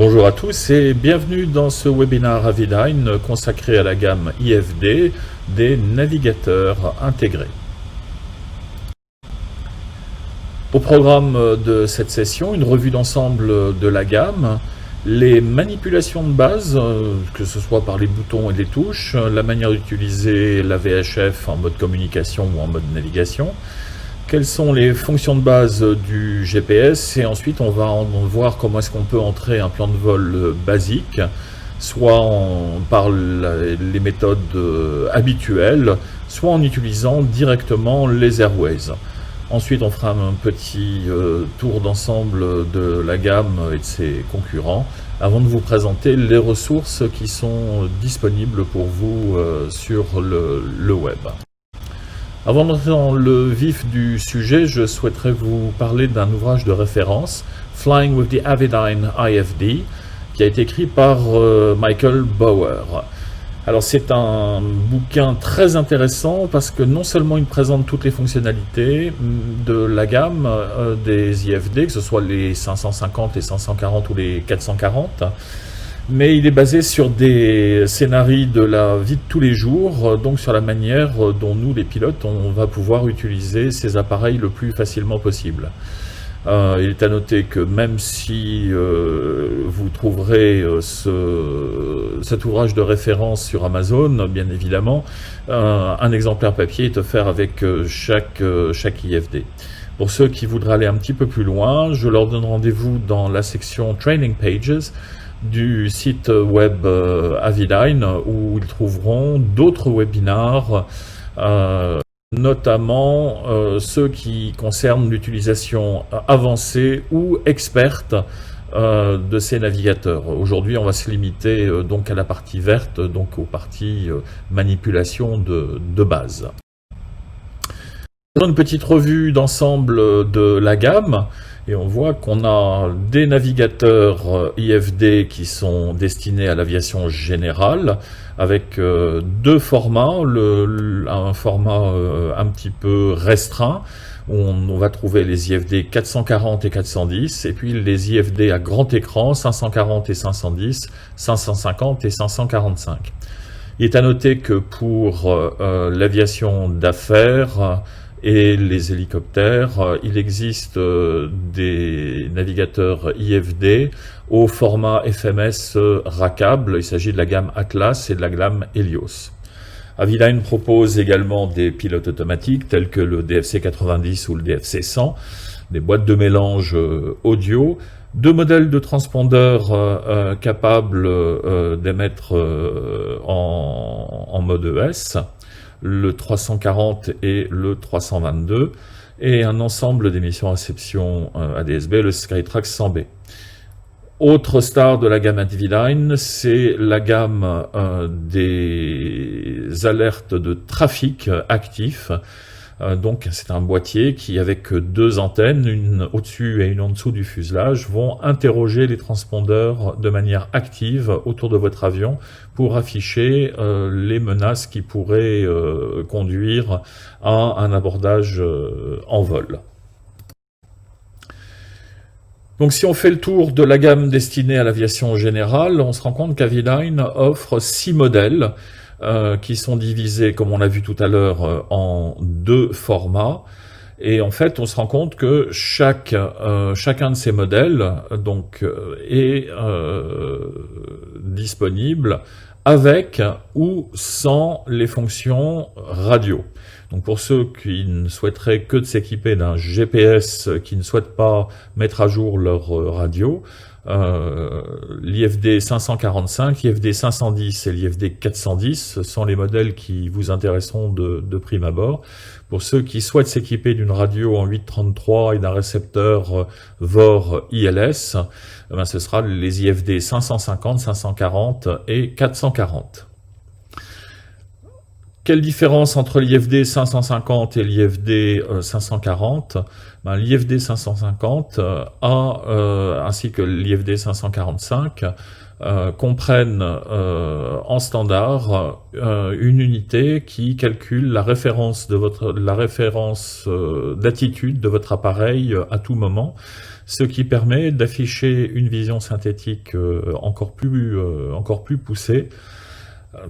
Bonjour à tous et bienvenue dans ce webinaire Avidyne consacré à la gamme IFD des navigateurs intégrés. Au programme de cette session, une revue d'ensemble de la gamme, les manipulations de base, que ce soit par les boutons et les touches, la manière d'utiliser la VHF en mode communication ou en mode navigation, quelles sont les fonctions de base du GPS, et ensuite on va voir comment est-ce qu'on peut entrer un plan de vol basique, soit par les méthodes habituelles, soit en utilisant directement les Airways. Ensuite on fera un petit tour d'ensemble de la gamme et de ses concurrents, avant de vous présenter les ressources qui sont disponibles pour vous sur le web. Avant d'entrer dans le vif du sujet, je souhaiterais vous parler d'un ouvrage de référence, Flying with the Avidyne IFD, qui a été écrit par Michael Bauer. Alors c'est un bouquin très intéressant parce que non seulement il présente toutes les fonctionnalités de la gamme des IFD, que ce soit les 550, les 540 ou les 440, mais il est basé sur des scénarios de la vie de tous les jours, donc sur la manière dont nous, les pilotes, on va pouvoir utiliser ces appareils le plus facilement possible. Il est à noter que même si vous trouverez cet ouvrage de référence sur Amazon, bien évidemment, un exemplaire papier est offert avec chaque IFD. Pour ceux qui voudraient aller un petit peu plus loin, je leur donne rendez-vous dans la section Training Pages du site web Avidyne, où ils trouveront d'autres webinars, notamment ceux qui concernent l'utilisation avancée ou experte de ces navigateurs. Aujourd'hui, on va se limiter donc à la partie verte, donc aux parties manipulation de base. Une petite revue d'ensemble de la gamme. Et on voit qu'on a des navigateurs IFD qui sont destinés à l'aviation générale, avec deux formats, un format un petit peu restreint, où on va trouver les IFD 440 et 410, et puis les IFD à grand écran, 540 et 510, 550 et 545. Il est à noter que pour l'aviation d'affaires, et les hélicoptères, il existe des navigateurs IFD au format FMS rackable. Il s'agit de la gamme Atlas et de la gamme Helios. Avidyne propose également des pilotes automatiques tels que le DFC 90 ou le DFC 100, des boîtes de mélange audio, deux modèles de transpondeurs capables d'émettre en mode ES, le 340 et le 322, et un ensemble d'émissions réception ADS-B, le Skytrax 100B. Autre star de la gamme Avidyne, c'est la gamme des alertes de trafic actifs. Donc c'est un boîtier qui, avec deux antennes, une au-dessus et une en dessous du fuselage, vont interroger les transpondeurs de manière active autour de votre avion pour afficher les menaces qui pourraient conduire à un abordage en vol. Donc si on fait le tour de la gamme destinée à l'aviation générale, on se rend compte qu'Avidyne offre 6 modèles qui sont divisés, comme on l'a vu tout à l'heure, en deux formats. Et en fait, on se rend compte que chacun de ces modèles est disponible avec ou sans les fonctions radio. Donc pour ceux qui ne souhaiteraient que de s'équiper d'un GPS, qui ne souhaitent pas mettre à jour leur radio, l'IFD 545, l'IFD 510 et l'IFD 410 sont les modèles qui vous intéresseront de prime abord. Pour ceux qui souhaitent s'équiper d'une radio en 833 et d'un récepteur VOR ILS, ce sera les IFD 550, 540 et 440. Quelle différence entre l'IFD 550 et l'IFD 540? L'IFD 550 ainsi que l'IFD 545 comprennent en standard une unité qui calcule la référence d'attitude de votre appareil à tout moment. ce qui permet d'afficher une vision synthétique encore plus poussée.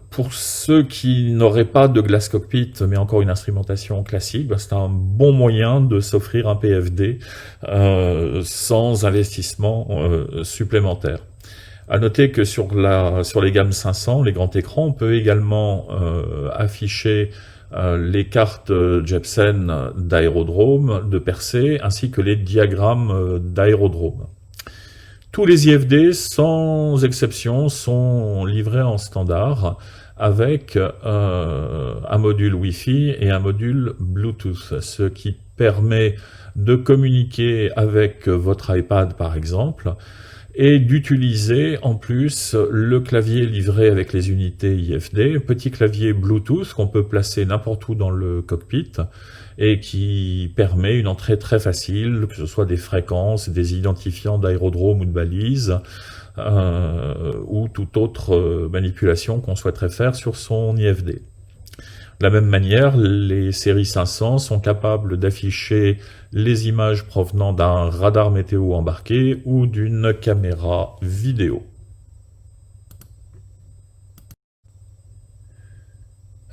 Pour ceux qui n'auraient pas de Glass Cockpit, mais encore une instrumentation classique, c'est un bon moyen de s'offrir un PFD sans investissement supplémentaire. À noter que sur les gammes 500, les grands écrans, on peut également afficher les cartes Jepsen d'aérodrome, de percée, ainsi que les diagrammes d'aérodrome. Tous les IFD, sans exception, sont livrés en standard avec un module Wi-Fi et un module Bluetooth, ce qui permet de communiquer avec votre iPad par exemple, et d'utiliser en plus le clavier livré avec les unités IFD, petit clavier Bluetooth qu'on peut placer n'importe où dans le cockpit et qui permet une entrée très facile, que ce soit des fréquences, des identifiants d'aérodrome ou de balises, ou toute autre manipulation qu'on souhaiterait faire sur son IFD. De la même manière, les séries 500 sont capables d'afficher les images provenant d'un radar météo embarqué ou d'une caméra vidéo.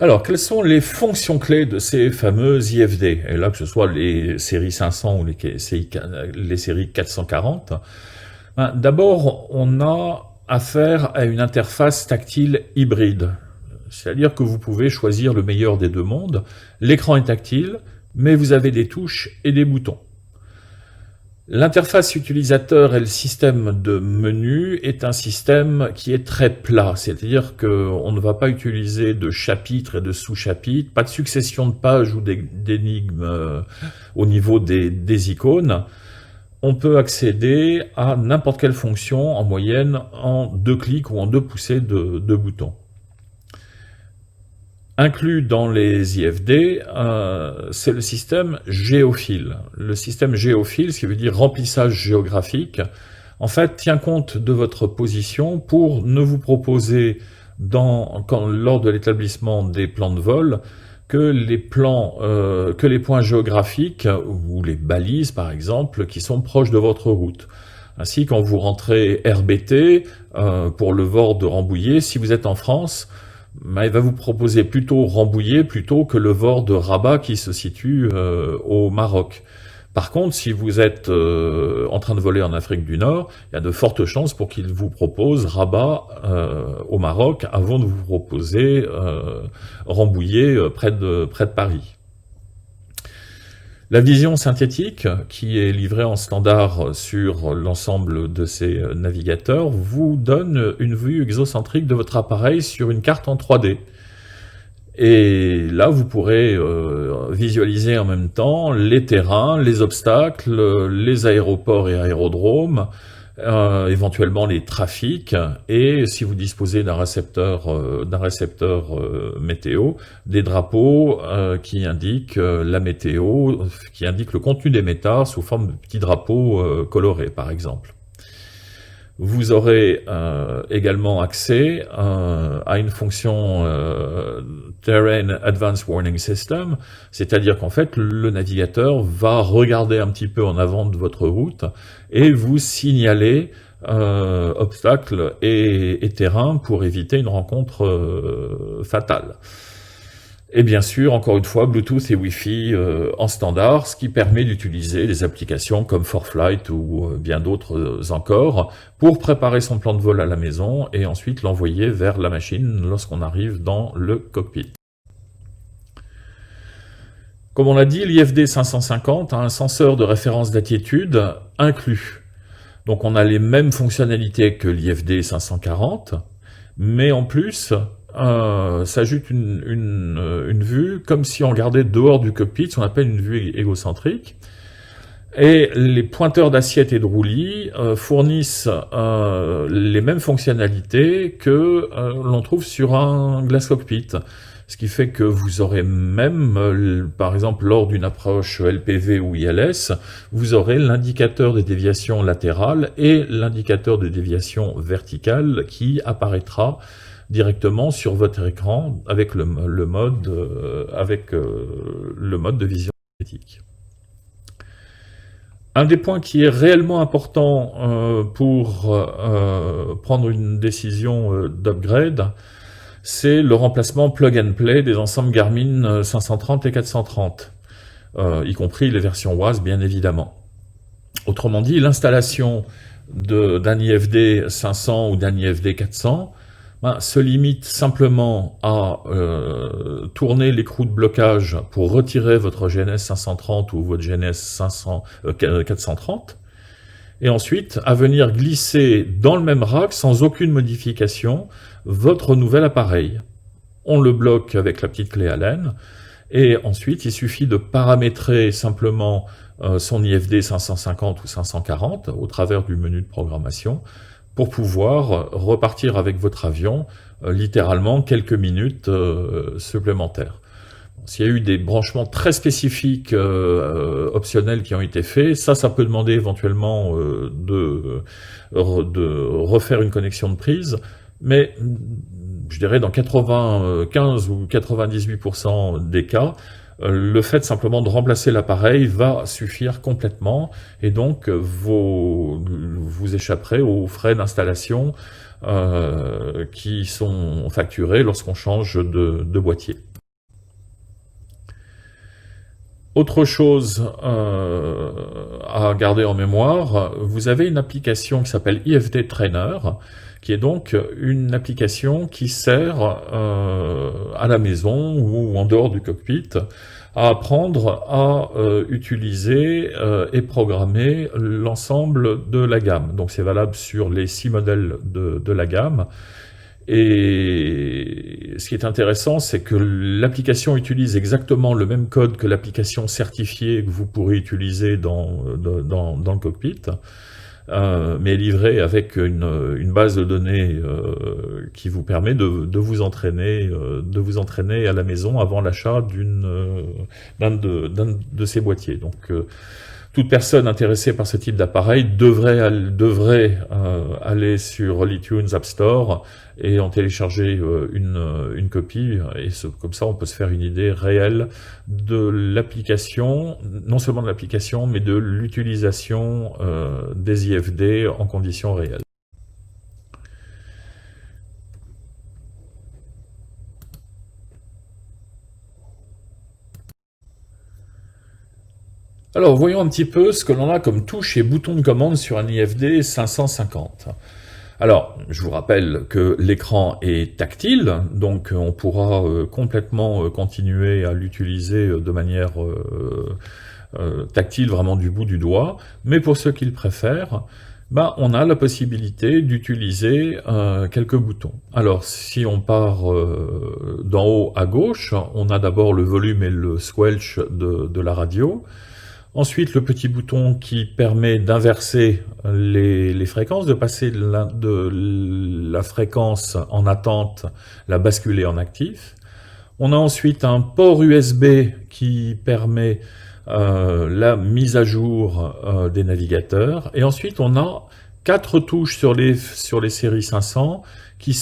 Alors, quelles sont les fonctions clés de ces fameux IFD? Et là, que ce soit les séries 500 ou les séries 440, d'abord, on a affaire à une interface tactile hybride. C'est-à-dire que vous pouvez choisir le meilleur des deux mondes. L'écran est tactile, mais vous avez des touches et des boutons. L'interface utilisateur et le système de menu est un système qui est très plat, c'est-à-dire qu'on ne va pas utiliser de chapitres et de sous-chapitres, pas de succession de pages ou d'énigmes au niveau des icônes. On peut accéder à n'importe quelle fonction en moyenne en 2 clics ou en 2 poussées de boutons. Inclus dans les IFD, c'est le système géophile. Le système géophile, ce qui veut dire remplissage géographique, en fait, tient compte de votre position pour ne vous proposer, lors de l'établissement des plans de vol, que les points géographiques, ou les balises par exemple, qui sont proches de votre route. Ainsi, quand vous rentrez RBT, pour le VOR de Rambouillet, si vous êtes en France, il va vous proposer plutôt Rambouillet plutôt que le VOR de Rabat qui se situe au Maroc. Par contre, si vous êtes en train de voler en Afrique du Nord, il y a de fortes chances pour qu'il vous propose Rabat au Maroc avant de vous proposer Rambouillet près de Paris. La vision synthétique, qui est livrée en standard sur l'ensemble de ces navigateurs, vous donne une vue exocentrique de votre appareil sur une carte en 3D. Et là, vous pourrez visualiser en même temps les terrains, les obstacles, les aéroports et aérodromes, éventuellement les trafics, et si vous disposez d'un récepteur météo, des drapeaux qui indiquent la météo, qui indiquent le contenu des métars sous forme de petits drapeaux colorés, par exemple. Vous aurez également accès à une fonction Terrain Advanced Warning System, c'est-à-dire qu'en fait, le navigateur va regarder un petit peu en avant de votre route et vous signaler obstacles et terrains pour éviter une rencontre fatale. Et bien sûr, encore une fois, Bluetooth et Wi-Fi en standard, ce qui permet d'utiliser des applications comme ForFlight ou bien d'autres encore pour préparer son plan de vol à la maison et ensuite l'envoyer vers la machine lorsqu'on arrive dans le cockpit. Comme on l'a dit, l'IFD 550 a un senseur de référence d'attitude inclus. Donc on a les mêmes fonctionnalités que l'IFD 540, mais en plus, s'ajoute une vue comme si on regardait dehors du cockpit, ce qu'on appelle une vue égocentrique. Et les pointeurs d'assiette et de roulis fournissent les mêmes fonctionnalités que l'on trouve sur un Glass Cockpit. Ce qui fait que vous aurez même, par exemple lors d'une approche LPV ou ILS, vous aurez l'indicateur de déviation latérale et l'indicateur de déviation verticale qui apparaîtra directement sur votre écran avec le mode de vision synthétique. Un des points qui est réellement important pour prendre une décision d'upgrade, c'est le remplacement plug and play des ensembles Garmin 530 et 430, y compris les versions WAS bien évidemment. Autrement dit, l'installation d'un IFD 500 ou d'un IFD 400 se limite simplement à tourner l'écrou de blocage pour retirer votre GNS 530 ou votre GNS 430, et ensuite à venir glisser dans le même rack sans aucune modification votre nouvel appareil. On le bloque avec la petite clé Allen, et ensuite il suffit de paramétrer simplement son IFD 550 ou 540 au travers du menu de programmation pour pouvoir repartir avec votre avion littéralement quelques minutes supplémentaires. S'il y a eu des branchements très spécifiques optionnels qui ont été faits, ça peut demander éventuellement de refaire une connexion de prise, mais je dirais dans 95 ou 98% des cas, le fait simplement de remplacer l'appareil va suffire complètement, et donc vous échapperez aux frais d'installation qui sont facturés lorsqu'on change de boîtier. Autre chose à garder en mémoire, vous avez une application qui s'appelle IFD Trainer, qui est donc une application qui sert à la maison ou en dehors du cockpit à apprendre à utiliser et programmer l'ensemble de la gamme. Donc c'est valable sur les 6 modèles de la gamme. Et ce qui est intéressant, c'est que l'application utilise exactement le même code que l'application certifiée que vous pourrez utiliser dans le cockpit, mais livrée avec une base de données qui vous permet de vous entraîner à la maison avant l'achat d'un de ces boîtiers. Donc toute personne intéressée par ce type d'appareil devrait aller sur l'iTunes App Store et en télécharger une copie, et comme ça on peut se faire une idée réelle de l'application, non seulement de l'application, mais de l'utilisation des IFD en conditions réelles. Alors, voyons un petit peu ce que l'on a comme touches et boutons de commande sur un IFD 550. Alors, je vous rappelle que l'écran est tactile, donc on pourra complètement continuer à l'utiliser de manière tactile, vraiment du bout du doigt, mais pour ceux qui le préfèrent, on a la possibilité d'utiliser quelques boutons. Alors, si on part d'en haut à gauche, on a d'abord le volume et le squelch de la radio. Ensuite, le petit bouton qui permet d'inverser les fréquences, de passer de la fréquence en attente, la basculer en actif. On a ensuite un port USB qui permet la mise à jour des navigateurs. Et ensuite, on a 4 touches sur les séries 500 qui ne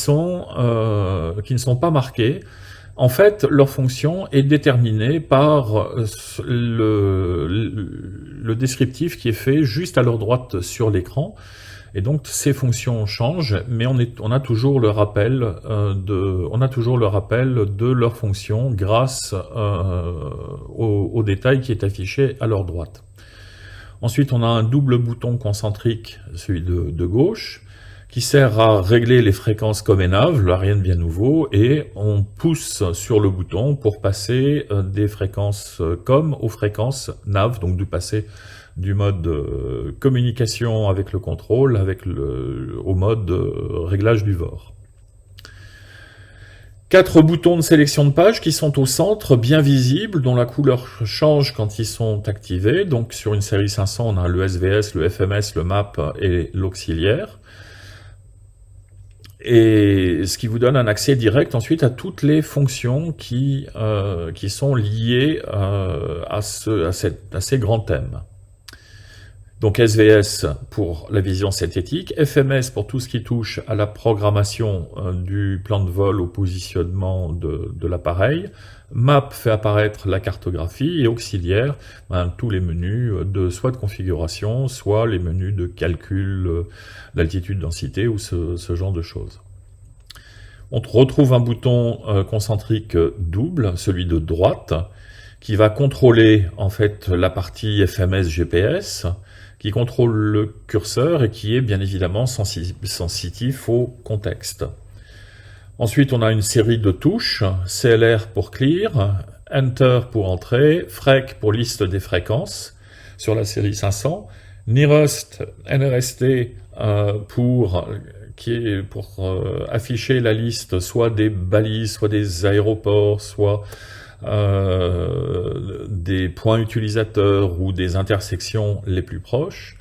sont pas marquées. En fait, leur fonction est déterminée par le descriptif qui est fait juste à leur droite sur l'écran. Et donc ces fonctions changent, mais on a toujours le rappel de leur fonction grâce au détail qui est affiché à leur droite. Ensuite, on a un double bouton concentrique, celui de gauche, qui sert à régler les fréquences com et nav, là rien de bien nouveau, et on pousse sur le bouton pour passer des fréquences com aux fréquences nav, donc de passer du mode communication avec le contrôle au mode réglage du VOR. 4 boutons de sélection de page qui sont au centre, bien visibles, dont la couleur change quand ils sont activés. Donc sur une série 500, on a le SVS, le FMS, le MAP et l'auxiliaire. Et ce qui vous donne un accès direct ensuite à toutes les fonctions qui sont liées à ces grands thèmes. Donc SVS pour la vision synthétique, FMS pour tout ce qui touche à la programmation du plan de vol au positionnement de l'appareil, Map fait apparaître la cartographie et auxiliaire, tous les menus soit de configuration, soit les menus de calcul d'altitude, densité ou ce genre de choses. On retrouve un bouton concentrique double, celui de droite, qui va contrôler en fait la partie FMS GPS, qui contrôle le curseur et qui est bien évidemment sensitif au contexte. Ensuite, on a une série de touches, CLR pour clear, Enter pour entrée, Frec pour liste des fréquences sur la série 500, Nearest, NRST pour afficher la liste soit des balises, soit des aéroports, soit des points utilisateurs ou des intersections les plus proches.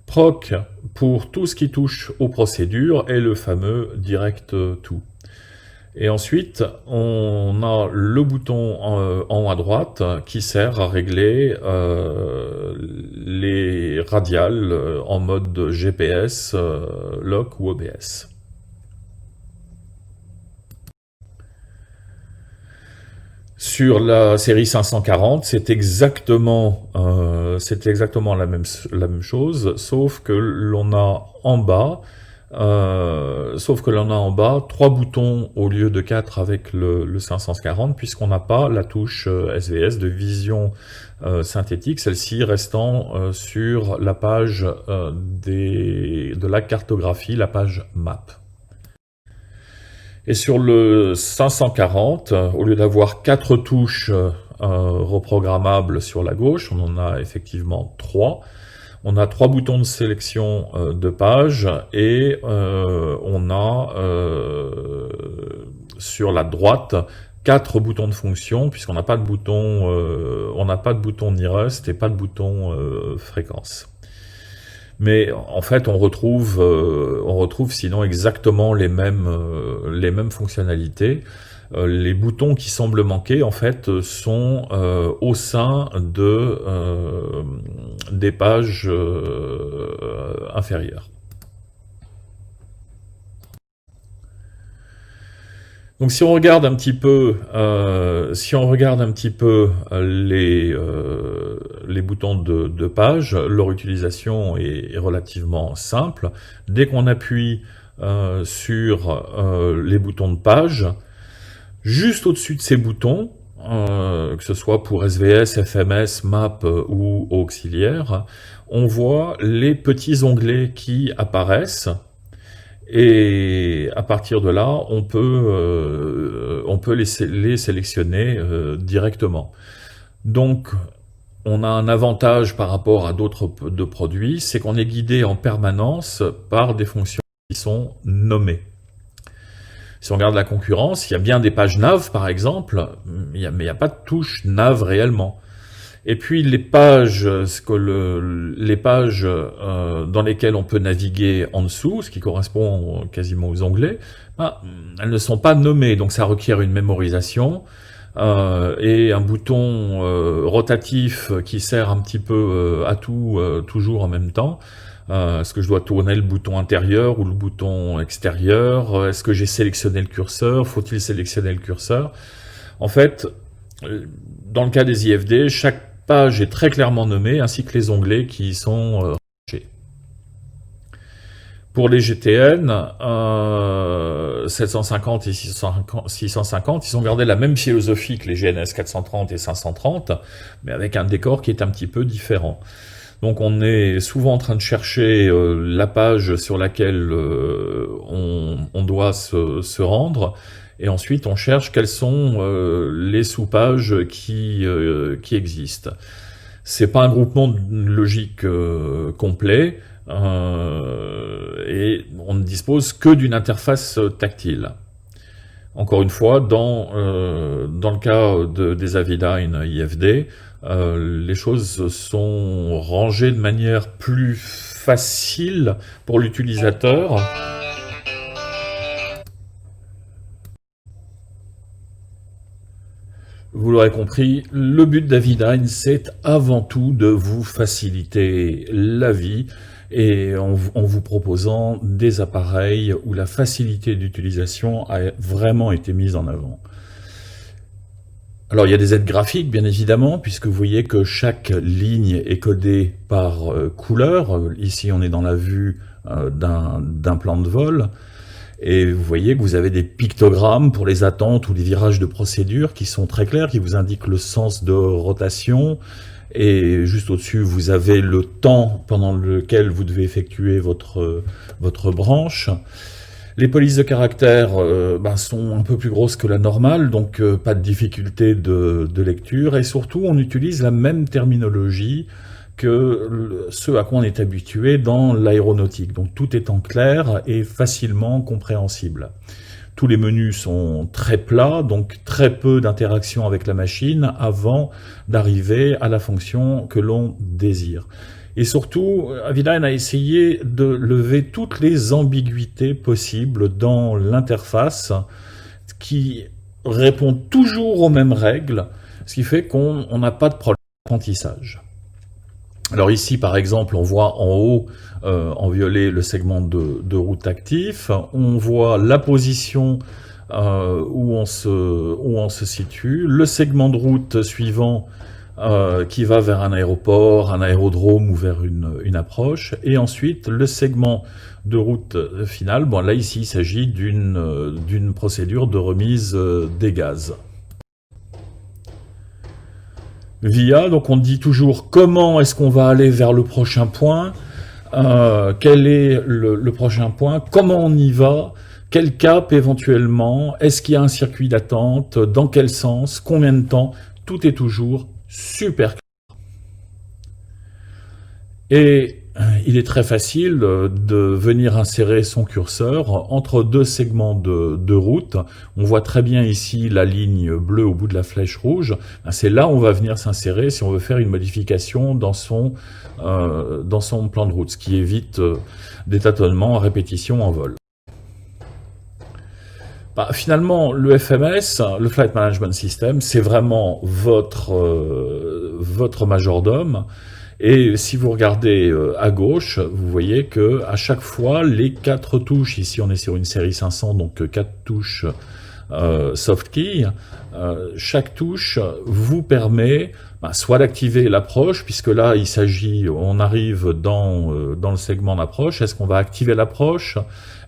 Proc pour tout ce qui touche aux procédures et le fameux Direct To. Et ensuite, on a le bouton en haut à droite qui sert à régler les radiales en mode GPS, lock ou OBS. Sur la série 540, c'est exactement la même chose, sauf que l'on a en bas, 3 boutons au lieu de 4 avec le 540, puisqu'on n'a pas la touche SVS de vision synthétique, celle-ci restant sur la page de la cartographie, la page Map. Et sur le 540, au lieu d'avoir 4 touches reprogrammables sur la gauche, on en a effectivement 3. On a 3 boutons de sélection de page et on a sur la droite 4 boutons de fonction, puisqu'on n'a pas de bouton, Nearest et pas de bouton fréquence. Mais en fait, on retrouve sinon exactement les mêmes fonctionnalités. Les boutons qui semblent manquer, en fait, sont au sein des pages inférieures. Donc si on regarde un petit peu, les boutons de page, leur utilisation est relativement simple. Dès qu'on appuie sur les boutons de page, juste au-dessus de ces boutons, que ce soit pour SVS, FMS, Map ou auxiliaire, on voit les petits onglets qui apparaissent. Et à partir de là, on peut les sélectionner directement. Donc, on a un avantage par rapport à d'autres produits, c'est qu'on est guidé en permanence par des fonctions qui sont nommées. Si on regarde la concurrence, il y a bien des pages nav par exemple, mais il n'y a pas de touche nav réellement. Et puis les pages dans lesquelles on peut naviguer en dessous, ce qui correspond quasiment aux onglets, elles ne sont pas nommées, donc ça requiert une mémorisation et un bouton rotatif qui sert un petit peu à tout, toujours en même temps. Est-ce que je dois tourner le bouton intérieur ou le bouton extérieur? Est-ce que j'ai sélectionné le curseur? Faut-il sélectionner le curseur? En fait, dans le cas des IFD, chaque page est très clairement nommée, ainsi que les onglets qui y sont rattachés. Pour les GTN, 750 et 650, ils ont gardé la même philosophie que les GNS 430 et 530, mais avec un décor qui est un petit peu différent. Donc on est souvent en train de chercher la page sur laquelle on doit se rendre, et ensuite on cherche quelles sont les sous-pages qui existent. C'est pas un groupement de logique complet, et on ne dispose que d'une interface tactile. Encore une fois, dans le cas des Avidyne IFD, les choses sont rangées de manière plus facile pour l'utilisateur. Vous l'aurez compris, le but d'Avidyne, c'est avant tout de vous faciliter la vie et en vous proposant des appareils où la facilité d'utilisation a vraiment été mise en avant. Alors il y a des aides graphiques bien évidemment, puisque vous voyez que chaque ligne est codée par couleur. Ici on est dans la vue d'un plan de vol. Et vous voyez que vous avez des pictogrammes pour les attentes ou les virages de procédure qui sont très clairs, qui vous indiquent le sens de rotation. Et juste au-dessus, vous avez le temps pendant lequel vous devez effectuer votre branche. Les polices de caractère sont un peu plus grosses que la normale, donc pas de difficulté de lecture. Et surtout, on utilise la même terminologie que ce à quoi on est habitué dans l'aéronautique. Donc tout est en clair et facilement compréhensible. Tous les menus sont très plats, donc très peu d'interaction avec la machine avant d'arriver à la fonction que l'on désire. Et surtout, Avidyne a essayé de lever toutes les ambiguïtés possibles dans l'interface qui répond toujours aux mêmes règles, ce qui fait qu'on n'a pas de problème d'apprentissage. Alors ici, par exemple, on voit en haut, en violet, le segment de route actif. On voit la position où on se situe. Le segment de route suivant qui va vers un aéroport, un aérodrome ou vers une approche. Et ensuite, le segment de route finale. Bon, là, ici, il s'agit d'une procédure de remise des gaz. VIA, donc on dit toujours comment est-ce qu'on va aller vers le prochain point, quel est le prochain point, comment on y va, quel cap éventuellement, est-ce qu'il y a un circuit d'attente, dans quel sens, combien de temps, tout est toujours super clair. Et il est très facile de venir insérer son curseur entre deux segments de route. On voit très bien ici la ligne bleue au bout de la flèche rouge. C'est là où on va venir s'insérer si on veut faire une modification dans son plan de route, ce qui évite des tâtonnements à répétition en vol. Finalement, le FMS, le Flight Management System, c'est vraiment votre majordome. Et si vous regardez à gauche, vous voyez que à chaque fois, les 4 touches, ici on est sur une série 500, donc 4 touches soft key, chaque touche vous permet soit d'activer l'approche, puisque là il s'agit, on arrive dans le segment d'approche. Est-ce qu'on va activer l'approche?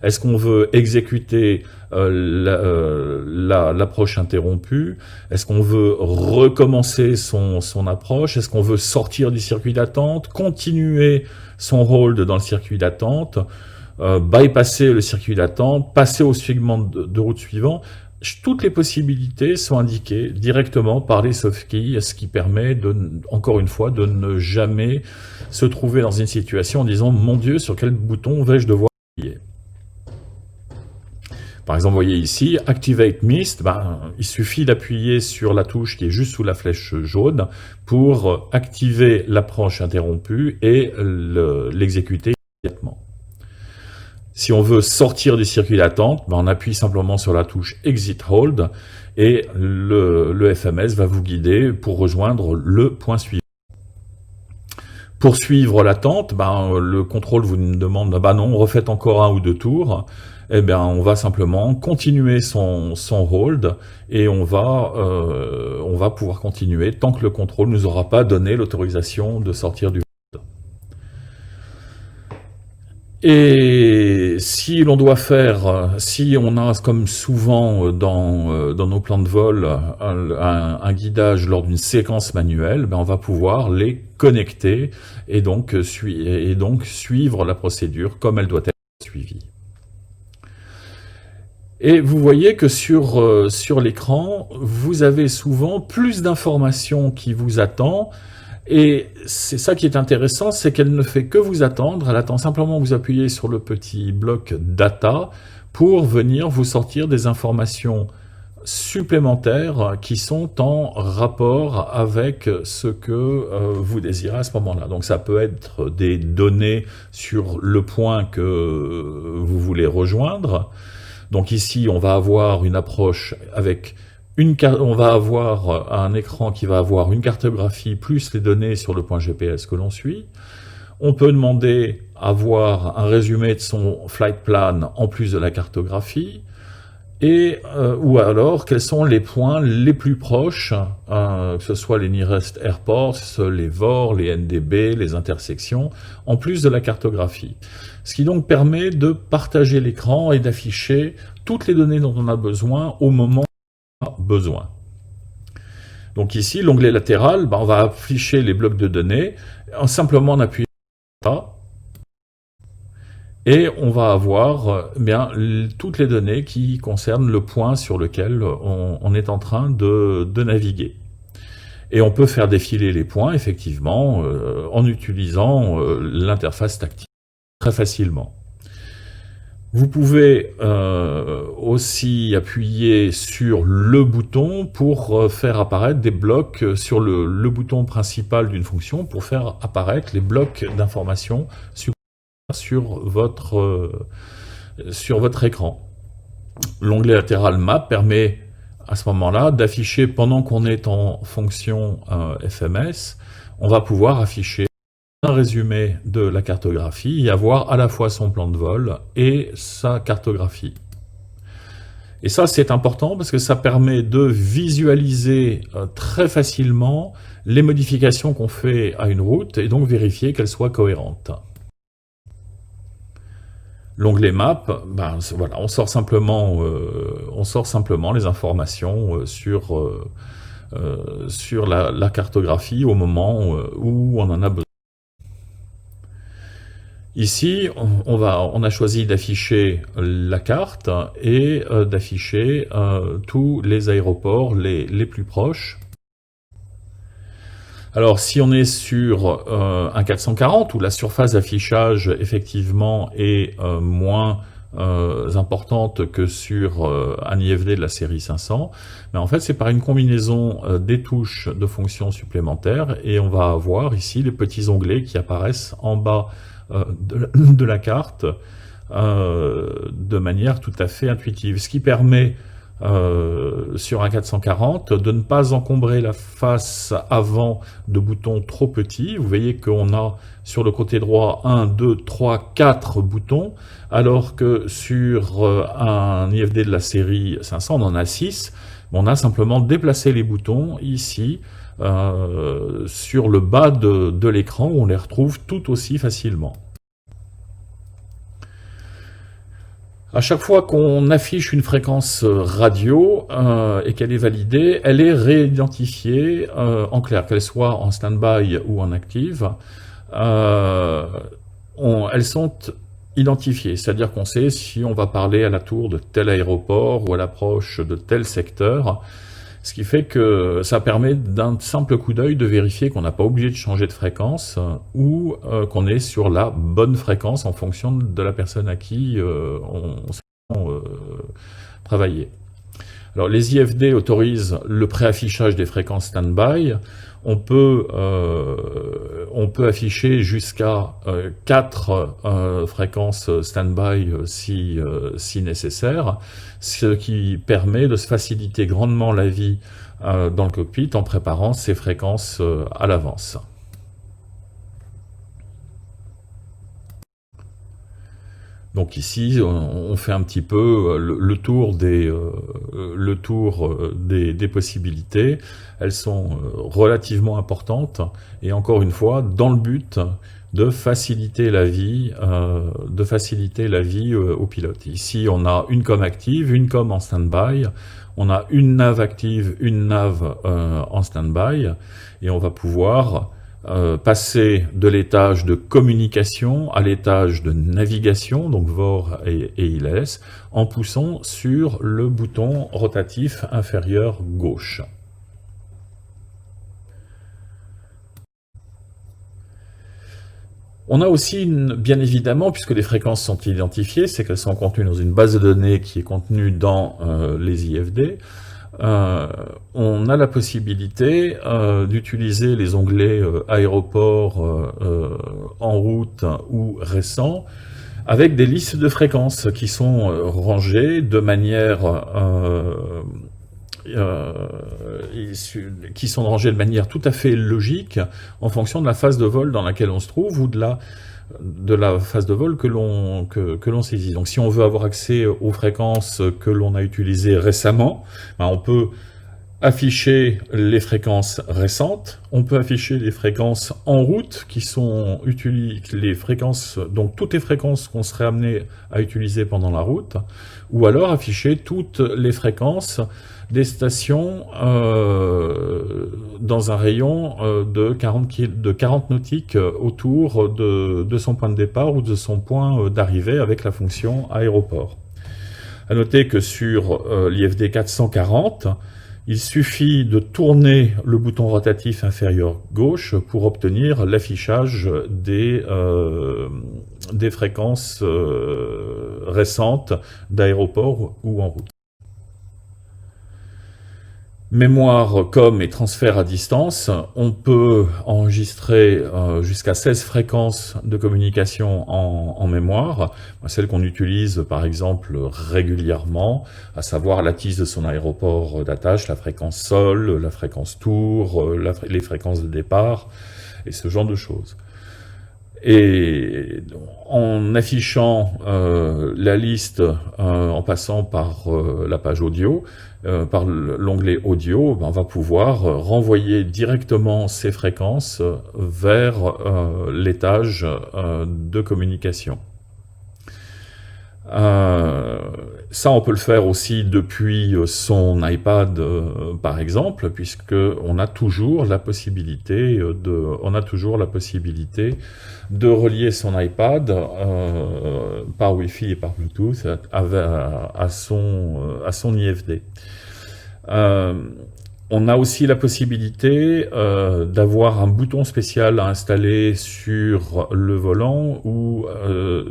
Est-ce qu'on veut exécuter l'approche interrompue? Est-ce qu'on veut recommencer son approche? Est-ce qu'on veut sortir du circuit d'attente, continuer son hold dans le circuit d'attente, bypasser le circuit d'attente, passer au segment de route suivant? Toutes les possibilités sont indiquées directement par les soft keys, ce qui permet, encore une fois, de ne jamais se trouver dans une situation en disant « Mon Dieu, sur quel bouton vais-je devoir appuyer ?» Par exemple, vous voyez ici, Activate Mist, il suffit d'appuyer sur la touche qui est juste sous la flèche jaune pour activer l'approche interrompue et l'exécuter immédiatement. Si on veut sortir du circuit d'attente, on appuie simplement sur la touche Exit Hold et le FMS va vous guider pour rejoindre le point suivant. Pour suivre l'attente, le contrôle vous demande non, refaites encore 1 ou 2 tours. Eh bien, on va simplement continuer son hold et on va pouvoir continuer tant que le contrôle nous aura pas donné l'autorisation de sortir du hold. Et si l'on doit si on a comme souvent dans nos plans de vol un guidage lors d'une séquence manuelle, on va pouvoir les connecter et donc suivre la procédure comme elle doit être suivie. Et vous voyez que sur l'écran, vous avez souvent plus d'informations qui vous attendent. Et c'est ça qui est intéressant, c'est qu'elle ne fait que vous attendre, elle attend simplement vous appuyer sur le petit bloc Data pour venir vous sortir des informations supplémentaires qui sont en rapport avec ce que vous désirez à ce moment-là. Donc ça peut être des données sur le point que vous voulez rejoindre. Donc ici, on va avoir une approche avec On va avoir un écran qui va avoir une cartographie plus les données sur le point GPS que l'on suit. On peut demander à voir un résumé de son flight plan en plus de la cartographie. Et ou alors quels sont les points les plus proches, que ce soit les nearest airports, les VOR, les NDB, les intersections, en plus de la cartographie. Ce qui donc permet de partager l'écran et d'afficher toutes les données dont on a besoin au moment où on a besoin. Donc ici, l'onglet latéral, on va afficher les blocs de données simplement en appuyant sur ça. Et on va avoir toutes les données qui concernent le point sur lequel on est en train de naviguer. Et on peut faire défiler les points, effectivement, en utilisant l'interface tactile très facilement. Vous pouvez aussi appuyer sur le bouton pour faire apparaître des blocs sur le bouton principal d'une fonction pour faire apparaître les blocs d'informations sur votre écran. L'onglet latéral Map permet à ce moment-là d'afficher, pendant qu'on est en fonction FMS, on va pouvoir afficher un résumé de la cartographie et avoir à la fois son plan de vol et sa cartographie. Et ça, c'est important parce que ça permet de visualiser très facilement les modifications qu'on fait à une route et donc vérifier qu'elles soient cohérentes. L'onglet Map, voilà, on sort simplement les informations sur la cartographie au moment où on en a besoin. Ici, on a choisi d'afficher la carte et d'afficher tous les aéroports les plus proches. Alors, si on est sur un 440, où la surface d'affichage, effectivement, est moins importante que sur un IFD de la série 500, mais en fait, c'est par une combinaison des touches de fonctions supplémentaires, et on va avoir ici les petits onglets qui apparaissent en bas de la carte de manière tout à fait intuitive, ce qui permet sur un 440 de ne pas encombrer la face avant de boutons trop petits. Vous voyez qu'on a sur le côté droit 1, 2, 3, 4 boutons, alors que sur un IFD de la série 500 on en a 6. On a simplement déplacé les boutons ici sur le bas de l'écran où on les retrouve tout aussi facilement. À chaque fois qu'on affiche une fréquence radio et qu'elle est validée, elle est réidentifiée en clair, qu'elle soit en stand-by ou en active. Elles sont identifiées, c'est-à-dire qu'on sait si on va parler à la tour de tel aéroport ou à l'approche de tel secteur. Ce qui fait que ça permet d'un simple coup d'œil de vérifier qu'on n'a pas obligé de changer de fréquence ou qu'on est sur la bonne fréquence en fonction de la personne à qui on travailler. Alors les IFD autorisent le préaffichage des fréquences stand-by. On peut afficher jusqu'à 4 fréquences stand-by si nécessaire, ce qui permet de se faciliter grandement la vie dans le cockpit en préparant ces fréquences à l'avance. Donc ici, on fait un petit peu le tour des possibilités. Elles sont relativement importantes et encore une fois, dans le but de faciliter la vie, aux pilotes. Ici, on a une com active, une com en stand-by. On a une nav active, une nav en stand-by, et on va pouvoir passer de l'étage de communication à l'étage de navigation, donc VOR et ILS, en poussant sur le bouton rotatif inférieur gauche. On a aussi, bien évidemment, puisque les fréquences sont identifiées, c'est qu'elles sont contenues dans une base de données qui est contenue dans les IFD, on a la possibilité d'utiliser les onglets aéroport, en route ou récent, avec des listes de fréquences qui sont rangées de manière qui sont rangés de manière tout à fait logique en fonction de la phase de vol dans laquelle on se trouve ou de la phase de vol que l'on saisit. Donc si on veut avoir accès aux fréquences que l'on a utilisées récemment, ben, on peut afficher les fréquences récentes, on peut afficher les fréquences en route qui sont les fréquences, donc toutes les fréquences qu'on serait amené à utiliser pendant la route, ou alors afficher toutes les fréquences des stations dans un rayon de 40 nautiques autour de son point de départ ou de son point d'arrivée avec la fonction aéroport. À noter que sur l'IFD 440, il suffit de tourner le bouton rotatif inférieur gauche pour obtenir l'affichage des fréquences récentes d'aéroport ou en route. Mémoire, com et transfert à distance, on peut enregistrer jusqu'à 16 fréquences de communication en mémoire, celle qu'on utilise par exemple régulièrement, à savoir la tige de son aéroport d'attache, la fréquence sol, la fréquence tour, les fréquences de départ, et ce genre de choses. Et en affichant la liste en passant par la page audio, par l'onglet audio, on va pouvoir renvoyer directement ces fréquences vers l'étage de communication. Ça, on peut le faire aussi depuis son iPad, par exemple, puisque on a toujours la possibilité de relier son iPad par Wi-Fi et par Bluetooth à son IFD. On a aussi la possibilité d'avoir un bouton spécial à installer sur le volant ou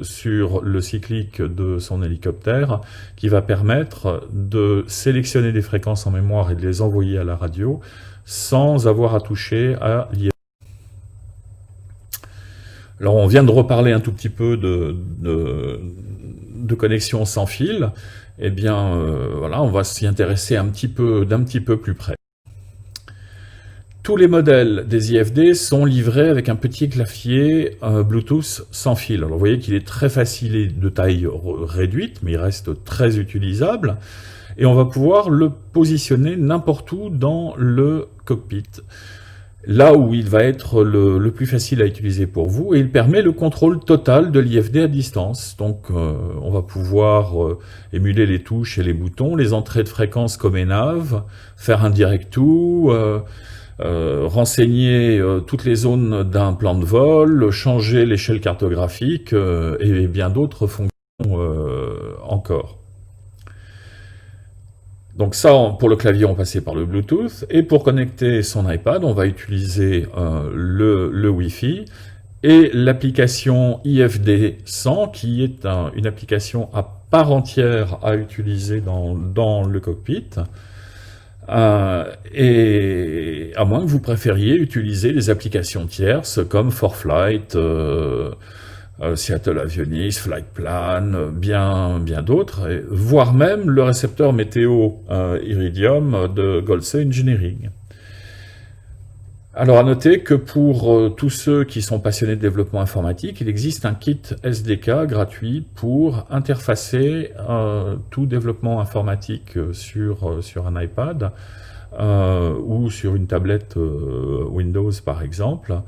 sur le cyclique de son hélicoptère qui va permettre de sélectionner des fréquences en mémoire et de les envoyer à la radio sans avoir à toucher à l'IFD. Alors on vient de reparler un tout petit peu de connexion sans fil. Eh bien, voilà, on va s'y intéresser d'un petit peu plus près. Tous les modèles des IFD sont livrés avec un petit clavier Bluetooth sans fil. Alors vous voyez qu'il est très facile et de taille réduite, mais il reste très utilisable. Et on va pouvoir le positionner n'importe où dans le cockpit. Là où il va être le plus facile à utiliser pour vous, et il permet le contrôle total de l'IFD à distance. Donc on va pouvoir émuler les touches et les boutons, les entrées de fréquences comme ENAV, faire un direct to, renseigner toutes les zones d'un plan de vol, changer l'échelle cartographique et bien d'autres fonctions encore. Donc ça, pour le clavier, on passait par le Bluetooth, et pour connecter son iPad, on va utiliser le Wi-Fi et l'application IFD 100, qui est une application à part entière à utiliser dans le cockpit. Et à moins que vous préfériez utiliser les applications tierces comme ForFlight, Seattle Avionics, Flightplan, bien d'autres, voire même le récepteur météo Iridium de Golse Engineering. Alors à noter que pour tous ceux qui sont passionnés de développement informatique, il existe un kit SDK gratuit pour interfacer tout développement informatique sur un iPad ou sur une tablette Windows par exemple,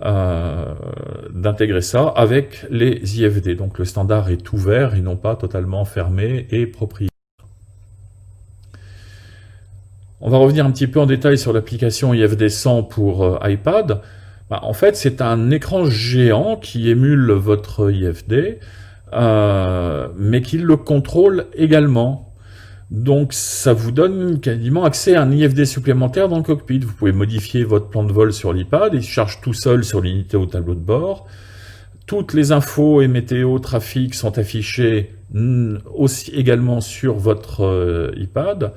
d'intégrer ça avec les IFD. Donc le standard est ouvert et non pas totalement fermé et propriétaire. On va revenir un petit peu en détail sur l'application IFD 100 pour iPad. En fait, c'est un écran géant qui émule votre IFD, mais qui le contrôle également. Donc ça vous donne quasiment accès à un IFD supplémentaire dans le cockpit. Vous pouvez modifier votre plan de vol sur l'iPad, il se charge tout seul sur l'unité au tableau de bord. Toutes les infos et météo, trafic sont affichées aussi également sur votre iPad.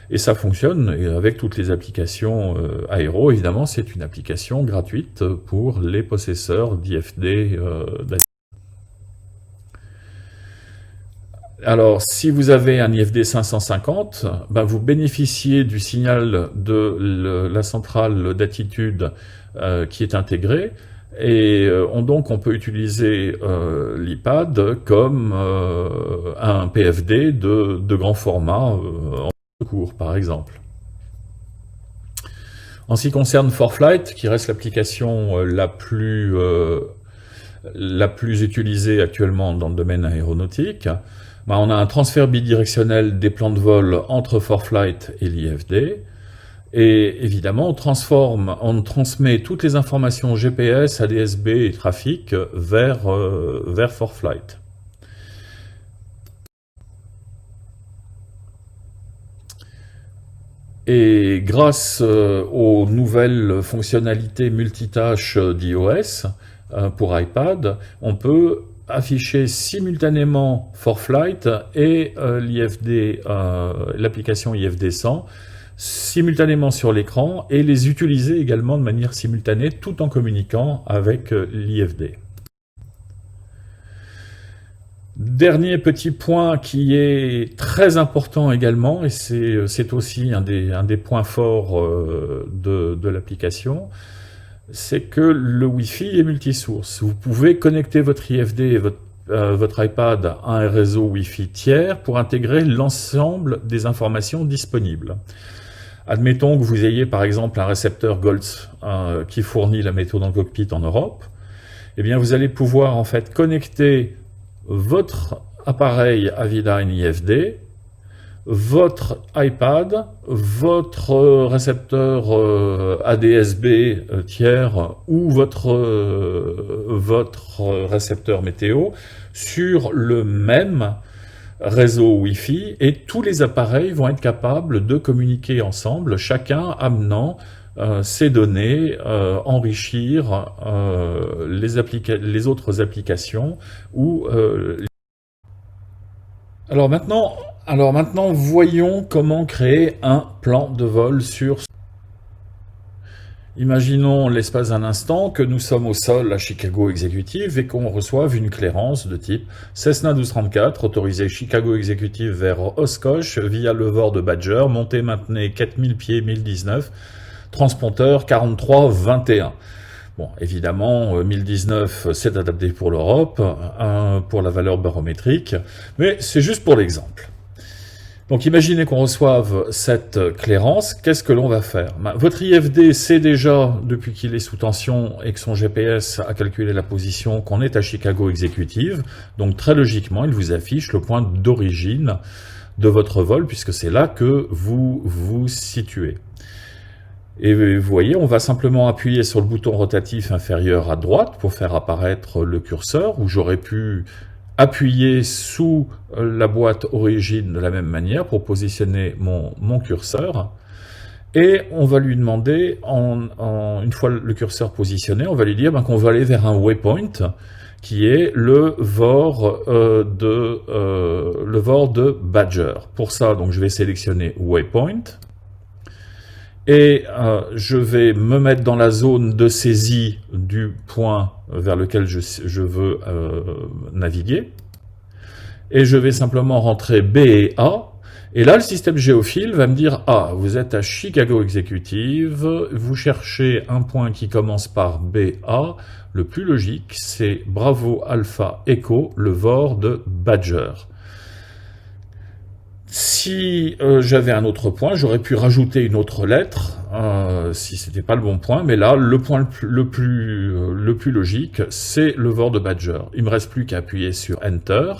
Et ça fonctionne avec toutes les applications Aero. Évidemment, c'est une application gratuite pour les possesseurs d'IFD. Alors, si vous avez un IFD 550, ben vous bénéficiez du signal de la centrale d'attitude qui est intégrée, et donc on peut utiliser l'iPad comme un PFD de grand format en cours, par exemple. En ce qui concerne ForFlight, qui reste l'application la plus utilisée actuellement dans le domaine aéronautique, ben on a un transfert bidirectionnel des plans de vol entre ForFlight et l'IFD. Et évidemment, on transmet toutes les informations GPS, ADS-B et trafic vers ForFlight. Et grâce aux nouvelles fonctionnalités multitâches d'iOS pour iPad, on peut afficher simultanément ForFlight et l'application IFD 100 simultanément sur l'écran et les utiliser également de manière simultanée tout en communiquant avec l'IFD. Dernier petit point qui est très important également, et c'est aussi un des points forts de l'application, c'est que le Wi-Fi est multisource. Vous pouvez connecter votre IFD et votre iPad à un réseau Wi-Fi tiers pour intégrer l'ensemble des informations disponibles. Admettons que vous ayez par exemple un récepteur Goltz qui fournit la météo dans le cockpit en Europe. Eh bien, vous allez pouvoir en fait connecter votre appareil Avidyne IFD, votre iPad, votre récepteur ADS-B tiers ou votre récepteur météo sur le même réseau Wi-Fi, et tous les appareils vont être capables de communiquer ensemble, chacun amenant ces données, enrichir les autres applications ou Alors maintenant, voyons comment créer un plan de vol sur... Imaginons l'espace d'un instant que nous sommes au sol à Chicago Executive et qu'on reçoive une clairance de type Cessna 1234, autorisé Chicago Executive vers Oshkosh via le VOR de Badger, montée maintenue 4000 pieds 1019, transpondeur 4321. Bon, évidemment, 1019, c'est adapté pour l'Europe, pour la valeur barométrique, mais c'est juste pour l'exemple. Donc imaginez qu'on reçoive cette clairance, qu'est-ce que l'on va faire? Votre IFD sait déjà, depuis qu'il est sous tension et que son GPS a calculé la position, qu'on est à Chicago Executive, donc très logiquement, il vous affiche le point d'origine de votre vol, puisque c'est là que vous vous situez. Et vous voyez, on va simplement appuyer sur le bouton rotatif inférieur à droite pour faire apparaître le curseur, où j'aurais pu appuyer sous la boîte origine de la même manière pour positionner mon curseur. Et on va lui demander, une fois le curseur positionné, on va lui dire qu'on va aller vers un waypoint, qui est le VOR de Badger. Pour ça, donc, je vais sélectionner Waypoint. Et je vais me mettre dans la zone de saisie du point vers lequel je veux naviguer. Et je vais simplement rentrer B et A. Et là, le système géophile va me dire « Ah, vous êtes à Chicago Executive, vous cherchez un point qui commence par BA. Le plus logique, c'est Bravo Alpha Echo, le VOR de Badger. » Si j'avais un autre point, j'aurais pu rajouter une autre lettre, si c'était pas le bon point, mais là, le point le plus logique, c'est le VOR de Badger. Il me reste plus qu'à appuyer sur Enter,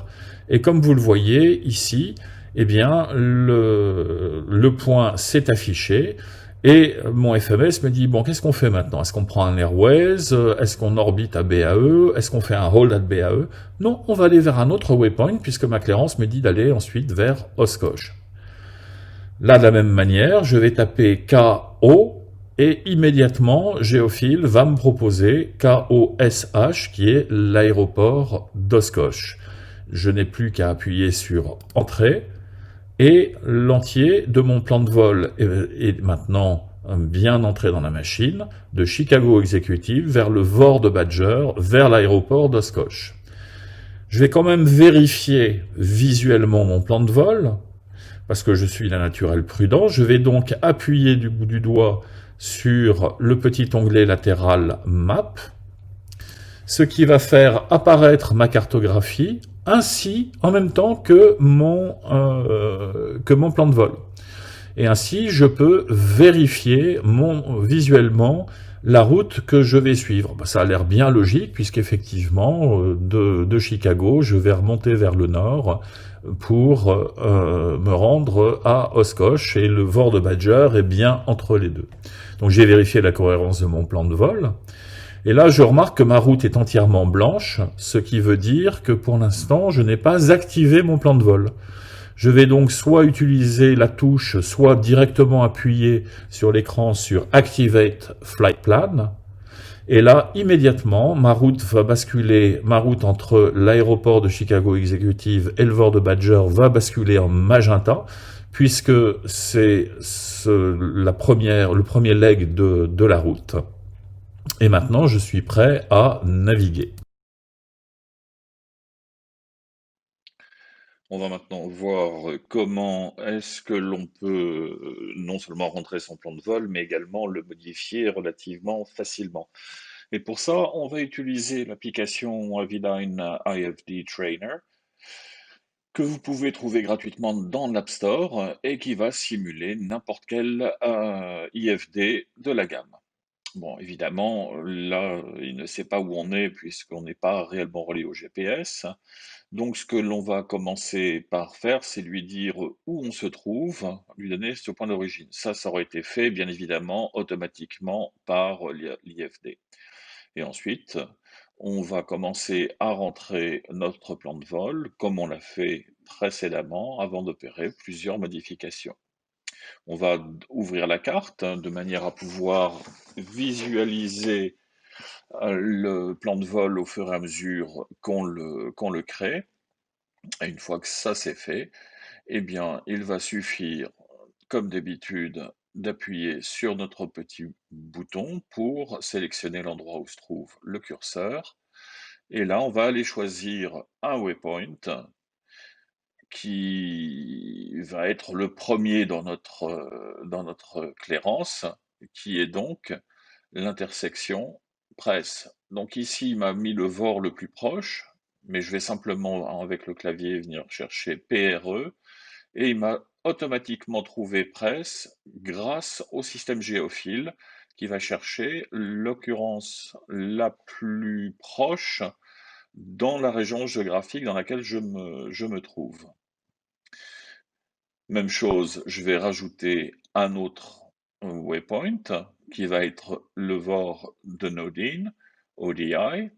et comme vous le voyez ici, eh bien, le point s'est affiché, et mon FMS me dit, bon, qu'est-ce qu'on fait maintenant? Est-ce qu'on prend un Airways? Est-ce qu'on orbite à BAE? Est-ce qu'on fait un hold at BAE? Non, on va aller vers un autre waypoint, puisque ma clairance me dit d'aller ensuite vers Oshkosh. Là, de la même manière, je vais taper KO, et immédiatement, Géophile va me proposer KOSH, qui est l'aéroport d'Oshkosh. Je n'ai plus qu'à appuyer sur Entrée, et l'entier de mon plan de vol est maintenant bien entré dans la machine, de Chicago Executive vers le VOR de Badger, vers l'aéroport d'Oshkosh. Je vais quand même vérifier visuellement mon plan de vol, parce que je suis d'un naturel prudent. Je vais donc appuyer du bout du doigt sur le petit onglet latéral Map, ce qui va faire apparaître ma cartographie ainsi en même temps que mon plan de vol. Et ainsi, je peux vérifier visuellement la route que je vais suivre. Ça a l'air bien logique, puisqu'effectivement, de Chicago, je vais remonter vers le nord pour me rendre à Oshkosh, et le Vord de Badger est bien entre les deux. Donc j'ai vérifié la cohérence de mon plan de vol. Et là, je remarque que ma route est entièrement blanche, ce qui veut dire que pour l'instant, je n'ai pas activé mon plan de vol. Je vais donc soit utiliser la touche, soit directement appuyer sur l'écran sur Activate Flight Plan. Et là, immédiatement, ma route va basculer, ma route entre l'aéroport de Chicago Executive et le Vord de Badger va basculer en magenta, puisque c'est le premier leg de la route. Et maintenant, je suis prêt à naviguer. On va maintenant voir comment est-ce que l'on peut non seulement rentrer son plan de vol, mais également le modifier relativement facilement. Et pour ça, on va utiliser l'application Aviline IFD Trainer que vous pouvez trouver gratuitement dans l'App Store et qui va simuler n'importe quel IFD de la gamme. Bon, évidemment, là, il ne sait pas où on est puisqu'on n'est pas réellement relié au GPS. Donc, ce que l'on va commencer par faire, c'est lui dire où on se trouve, lui donner ce point d'origine. Ça aurait été fait, bien évidemment, automatiquement par l'IFD. Et ensuite, on va commencer à rentrer notre plan de vol, comme on l'a fait précédemment, avant d'opérer plusieurs modifications. On va ouvrir la carte de manière à pouvoir visualiser le plan de vol au fur et à mesure qu'on le crée. Et une fois que ça c'est fait, eh bien, il va suffire, comme d'habitude, d'appuyer sur notre petit bouton pour sélectionner l'endroit où se trouve le curseur. Et là, on va aller choisir un waypoint qui va être le premier dans notre clairance, qui est donc l'intersection presse. Donc ici, il m'a mis le VOR le plus proche, mais je vais simplement, avec le clavier, venir chercher PRE, et il m'a automatiquement trouvé presse grâce au système géophile qui va chercher l'occurrence la plus proche dans la région géographique dans laquelle je me trouve. Même chose, je vais rajouter un autre waypoint qui va être le VOR de Nodine, ODI,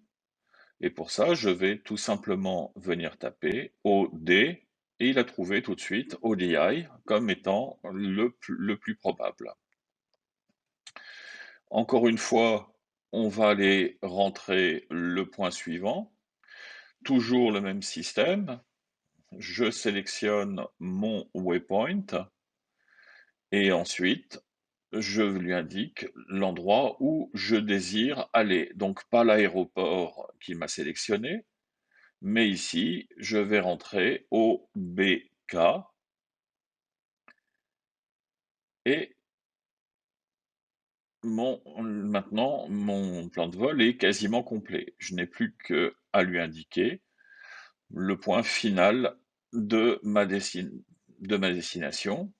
et pour ça, je vais tout simplement venir taper OD, et il a trouvé tout de suite ODI comme étant le plus probable. Encore une fois, on va aller rentrer le point suivant, toujours le même système, je sélectionne mon waypoint, et ensuite, je lui indique l'endroit où je désire aller. Donc pas l'aéroport qui m'a sélectionné, mais ici, je vais rentrer au BK et maintenant, mon plan de vol est quasiment complet. Je n'ai plus qu'à lui indiquer le point final de de ma destination,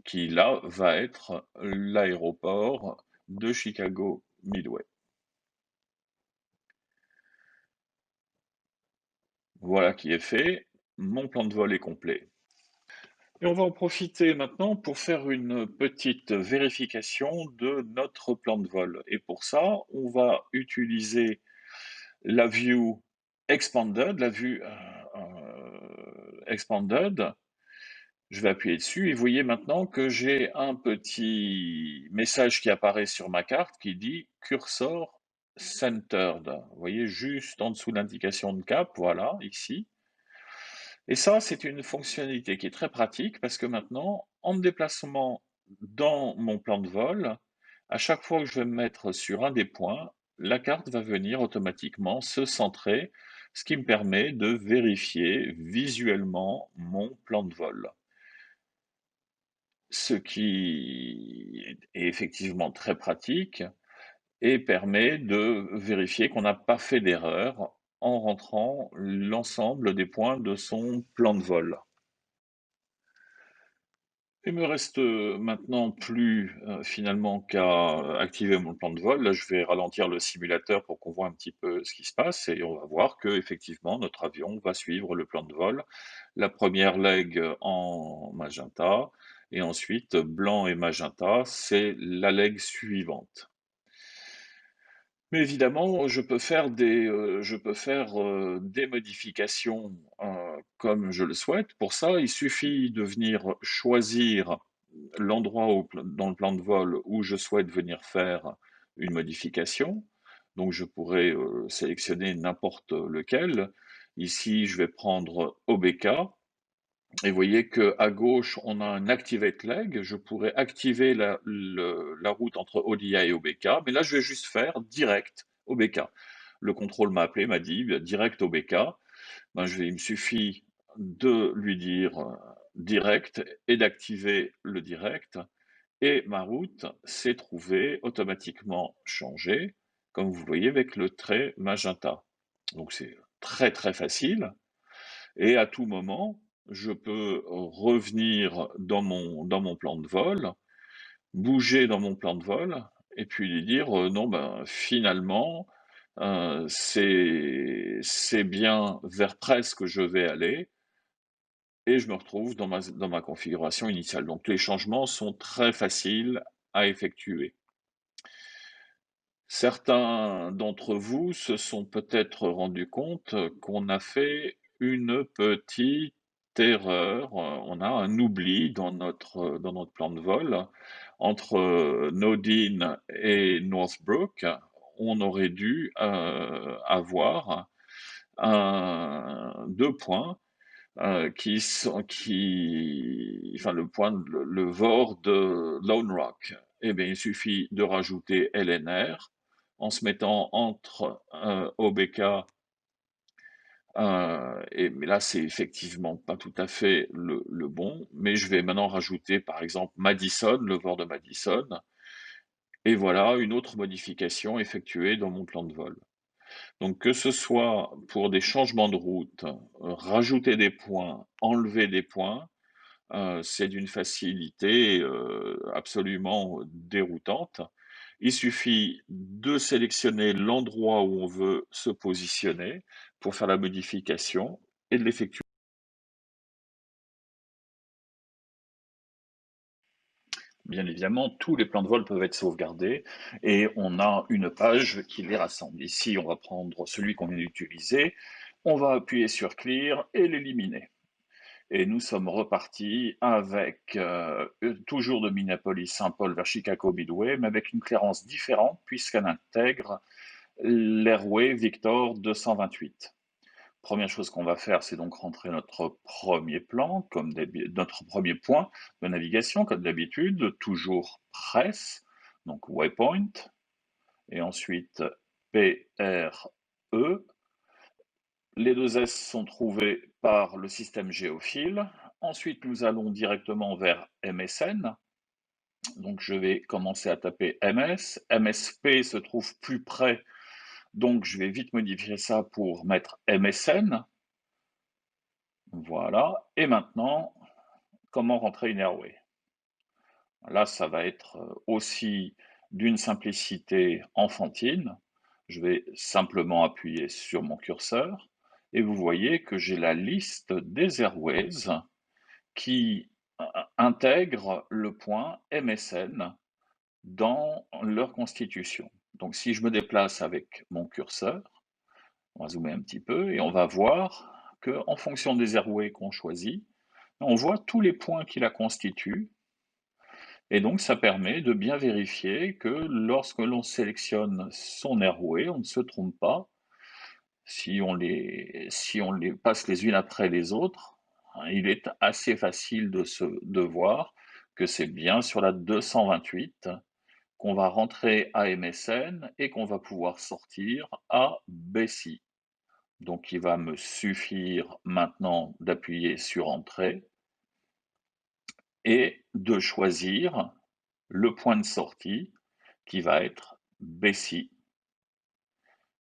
qui là va être l'aéroport de Chicago Midway. Voilà qui est fait, mon plan de vol est complet. Et on va en profiter maintenant pour faire une petite vérification de notre plan de vol. Et pour ça, on va utiliser la view expanded, la vue expanded. Je vais appuyer dessus et vous voyez maintenant que j'ai un petit message qui apparaît sur ma carte qui dit cursor centered. Vous voyez juste en dessous de l'indication de cap, voilà, ici. Et ça, c'est une fonctionnalité qui est très pratique parce que maintenant, en me déplacement dans mon plan de vol, à chaque fois que je vais me mettre sur un des points, la carte va venir automatiquement se centrer ce qui me permet de vérifier visuellement mon plan de vol. Ce qui est effectivement très pratique et permet de vérifier qu'on n'a pas fait d'erreur en rentrant l'ensemble des points de son plan de vol. Il me reste, maintenant plus, finalement qu'à activer mon plan de vol. Là, je vais ralentir le simulateur pour qu'on voit un petit peu ce qui se passe et on va voir que effectivement notre avion va suivre le plan de vol. La première leg en magenta et ensuite blanc et magenta, c'est la leg suivante. Mais évidemment, je peux faire des modifications, comme je le souhaite. Pour ça, il suffit de venir choisir l'endroit dans le plan de vol où je souhaite venir faire une modification. Donc je pourrais, sélectionner n'importe lequel. Ici, je vais prendre OBK et vous voyez qu'à gauche, on a un Activate Leg. Je pourrais activer la route entre ODI et OBK, mais là, je vais juste faire direct OBK. Le contrôle m'a appelé, m'a dit direct OBK. Ben, il me suffit de lui dire direct et d'activer le direct. Et ma route s'est trouvée automatiquement changée, comme vous voyez avec le trait magenta. Donc c'est très très facile. Et à tout moment, je peux revenir dans mon plan de vol, bouger dans mon plan de vol, et puis lui dire non, ben, finalement, c'est bien vers presque que je vais aller, et je me retrouve dans ma configuration initiale. Donc les changements sont très faciles à effectuer. Certains d'entre vous se sont peut-être rendus compte qu'on a fait une petite erreur, on a un oubli dans notre plan de vol. Entre Nodine et Northbrook, on aurait dû avoir deux points enfin le VOR de Lone Rock. Eh bien, il suffit de rajouter LNR en se mettant entre OBK mais là, c'est effectivement pas tout à fait le bon, mais je vais maintenant rajouter par exemple Madison, le VOR de Madison, et voilà une autre modification effectuée dans mon plan de vol. Donc que ce soit pour des changements de route, rajouter des points, enlever des points, c'est d'une facilité absolument déroutante. Il suffit de sélectionner l'endroit où on veut se positionner pour faire la modification et de l'effectuer. Bien évidemment, tous les plans de vol peuvent être sauvegardés et on a une page qui les rassemble. Ici, on va prendre celui qu'on vient d'utiliser, on va appuyer sur Clear et l'éliminer. Et nous sommes repartis avec toujours de Minneapolis-Saint-Paul vers Chicago Midway, mais avec une clairance différente puisqu'elle intègre l'Airway Victor 228. Première chose qu'on va faire, c'est donc rentrer notre premier plan, notre premier point de navigation, comme d'habitude, toujours press, donc waypoint, et ensuite PRE. Les deux S sont trouvés par le système géophile. Ensuite, nous allons directement vers MSN. Donc, je vais commencer à taper MS. MSP se trouve plus près, donc je vais vite modifier ça pour mettre MSN. Voilà. Et maintenant, comment rentrer une airway? Là, ça va être aussi d'une simplicité enfantine. Je vais simplement appuyer sur mon curseur et vous voyez que j'ai la liste des airways qui intègrent le point MSN dans leur constitution. Donc si je me déplace avec mon curseur, on va zoomer un petit peu et on va voir que en fonction des airways qu'on choisit, on voit tous les points qui la constituent et donc ça permet de bien vérifier que lorsque l'on sélectionne son airway, on ne se trompe pas. Si on les passe les unes après les autres, hein, il est assez facile de voir que c'est bien sur la 228 qu'on va rentrer à MSN et qu'on va pouvoir sortir à Bessie. Donc il va me suffire maintenant d'appuyer sur Entrée et de choisir le point de sortie qui va être Bessie.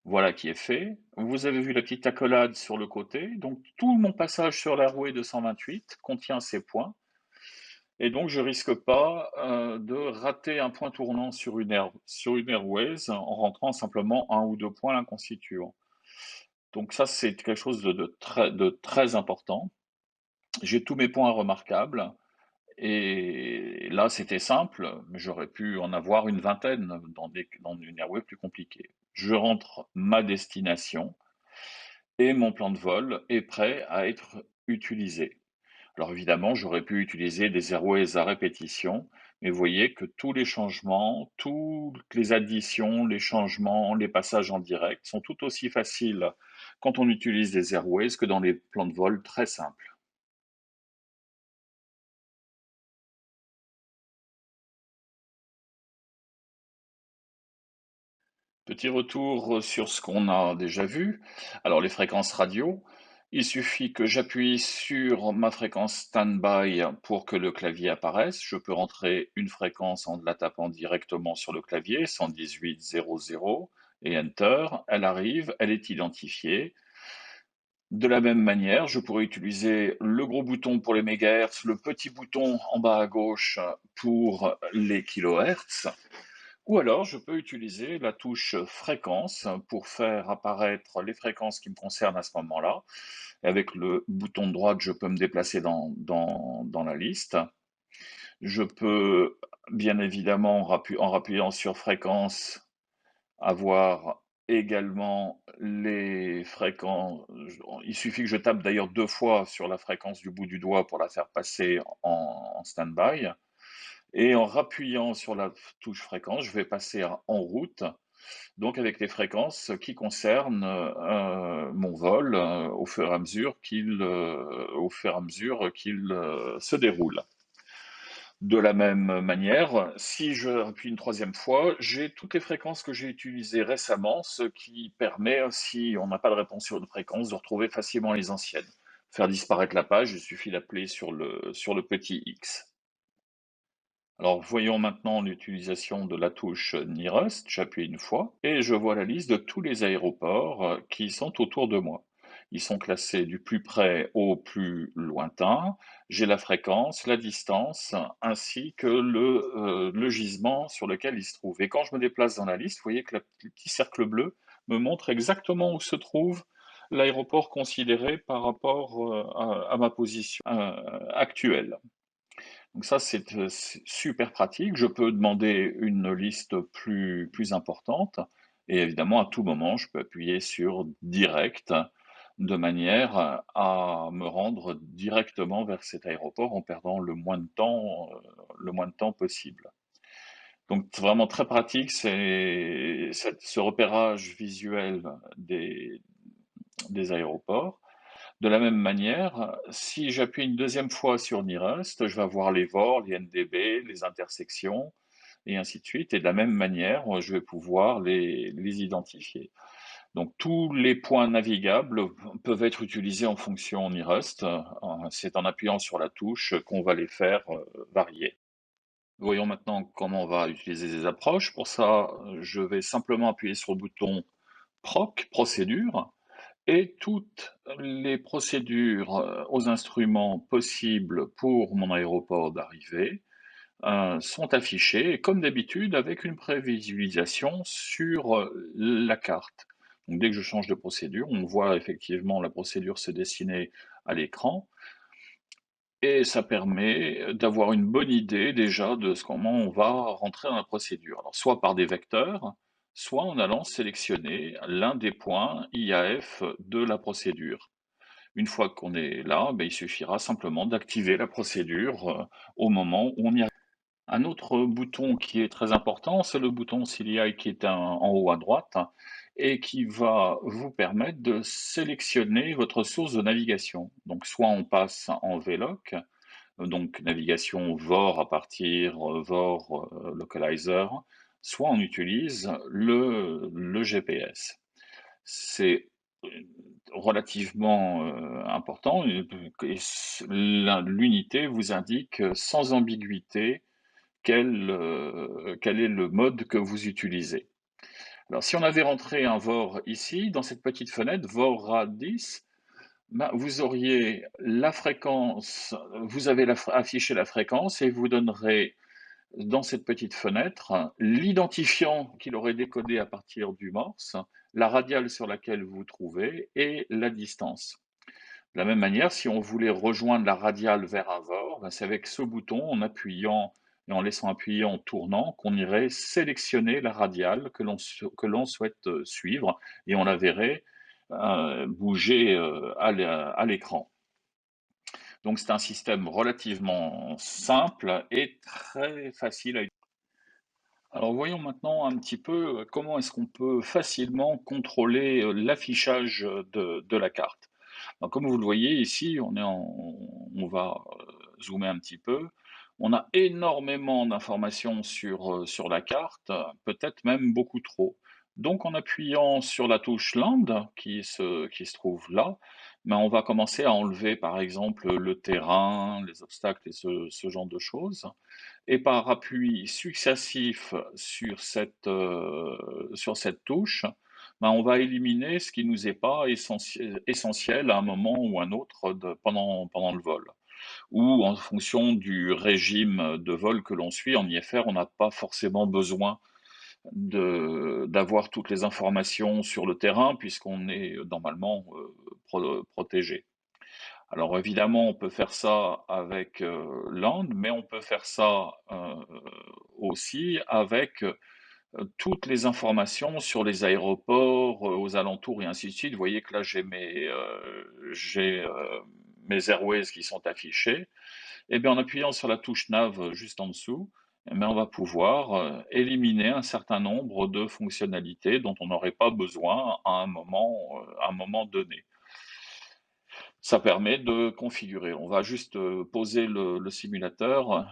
Voilà qui est fait. Vous avez vu la petite accolade sur le côté. Donc tout mon passage sur la rouée 228 contient ces points. Et donc je risque pas de rater un point tournant sur une airways en rentrant simplement un ou deux points la constituant. Donc ça, c'est quelque chose de très important. J'ai tous mes points remarquables. Et là, c'était simple, mais j'aurais pu en avoir une vingtaine dans une airway plus compliquée. Je rentre ma destination et mon plan de vol est prêt à être utilisé. Alors évidemment, j'aurais pu utiliser des airways à répétition, mais vous voyez que tous les changements, toutes les additions, les changements, les passages en direct sont tout aussi faciles quand on utilise des airways que dans les plans de vol très simples. Petit retour sur ce qu'on a déjà vu. Alors les fréquences radio, il suffit que j'appuie sur ma fréquence standby pour que le clavier apparaisse. Je peux rentrer une fréquence en la tapant directement sur le clavier, 118.00, et Enter. Elle arrive, elle est identifiée. De la même manière, je pourrais utiliser le gros bouton pour les mégahertz, le petit bouton en bas à gauche pour les kilohertz. Ou alors, je peux utiliser la touche fréquence pour faire apparaître les fréquences qui me concernent à ce moment-là. Et avec le bouton de droite, je peux me déplacer dans la liste. Je peux, bien évidemment, en rappuyant sur fréquence, avoir également les fréquences. Il suffit que je tape d'ailleurs deux fois sur la fréquence du bout du doigt pour la faire passer en stand-by. Et en rappuyant sur la touche fréquence, je vais passer en route, donc avec les fréquences qui concernent mon vol au fur et à mesure qu'il se déroule. De la même manière, si je appuie une troisième fois, j'ai toutes les fréquences que j'ai utilisées récemment, ce qui permet, si on n'a pas de réponse sur une fréquence, de retrouver facilement les anciennes. Faire disparaître la page, il suffit d'appeler sur le petit X. Alors voyons maintenant l'utilisation de la touche Nearest. J'appuie une fois et je vois la liste de tous les aéroports qui sont autour de moi. Ils sont classés du plus près au plus lointain. J'ai la fréquence, la distance, ainsi que le gisement sur lequel il se trouve. Et quand je me déplace dans la liste, vous voyez que le petit cercle bleu me montre exactement où se trouve l'aéroport considéré par rapport à ma position actuelle. Donc ça, c'est super pratique. Je peux demander une liste plus importante et évidemment, à tout moment, je peux appuyer sur Direct de manière à me rendre directement vers cet aéroport en perdant le moins de temps possible. Donc c'est vraiment très pratique, ce repérage visuel des, des aéroports. De la même manière, si j'appuie une deuxième fois sur Nearest, je vais avoir les VOR, les NDB, les intersections, et ainsi de suite. Et de la même manière, je vais pouvoir les identifier. Donc tous les points navigables peuvent être utilisés en fonction Nearest. C'est en appuyant sur la touche qu'on va les faire varier. Voyons maintenant comment on va utiliser ces approches. Pour ça, je vais simplement appuyer sur le bouton PROC, procédure, et toutes les procédures aux instruments possibles pour mon aéroport d'arrivée sont affichées, et comme d'habitude, avec une prévisualisation sur la carte. Donc, dès que je change de procédure, on voit effectivement la procédure se dessiner à l'écran, et ça permet d'avoir une bonne idée déjà de comment on va rentrer dans la procédure. Alors, soit par des vecteurs, soit en allant sélectionner l'un des points IAF de la procédure. Une fois qu'on est là, ben, il suffira simplement d'activer la procédure au moment où on y arrive. Un autre bouton qui est très important, c'est le bouton CLI qui est en haut à droite et qui va vous permettre de sélectionner votre source de navigation. Donc soit on passe en VLOC, donc navigation VOR à partir VOR Localizer, soit on utilise le GPS. C'est relativement important l'unité vous indique sans ambiguïté quel est le mode que vous utilisez. Alors si on avait rentré un VOR ici, dans cette petite fenêtre, VOR RAD10, ben, vous auriez la fréquence, vous avez affiché la fréquence et vous donnerez dans cette petite fenêtre l'identifiant qu'il aurait décodé à partir du morse, la radiale sur laquelle vous vous trouvez et la distance. De la même manière, si on voulait rejoindre la radiale vers un VOR, ben c'est avec ce bouton, en appuyant et en laissant appuyer en tournant, qu'on irait sélectionner la radiale que l'on souhaite suivre et on la verrait bouger à l'écran. Donc c'est un système relativement simple et très facile à utiliser. Alors voyons maintenant un petit peu comment est-ce qu'on peut facilement contrôler l'affichage de la carte. Alors, comme vous le voyez ici, on va zoomer un petit peu. On a énormément d'informations sur la carte, peut-être même beaucoup trop. Donc en appuyant sur la touche Land qui se trouve là, ben, on va commencer à enlever par exemple le terrain, les obstacles et ce genre de choses. Et par appui successif sur cette touche, ben, on va éliminer ce qui nous est pas essentiel à un moment ou un autre pendant le vol. Ou en fonction du régime de vol que l'on suit, en IFR, on n'a pas forcément besoin d'avoir toutes les informations sur le terrain puisqu'on est normalement protégé. Alors évidemment, on peut faire ça avec Land, mais on peut faire ça aussi avec toutes les informations sur les aéroports, aux alentours et ainsi de suite. Vous voyez que là, mes airways qui sont affichés. Et bien, en appuyant sur la touche nav juste en dessous, eh bien, on va pouvoir éliminer un certain nombre de fonctionnalités dont on n'aurait pas besoin à un moment donné. Ça permet de configurer. On va juste poser le simulateur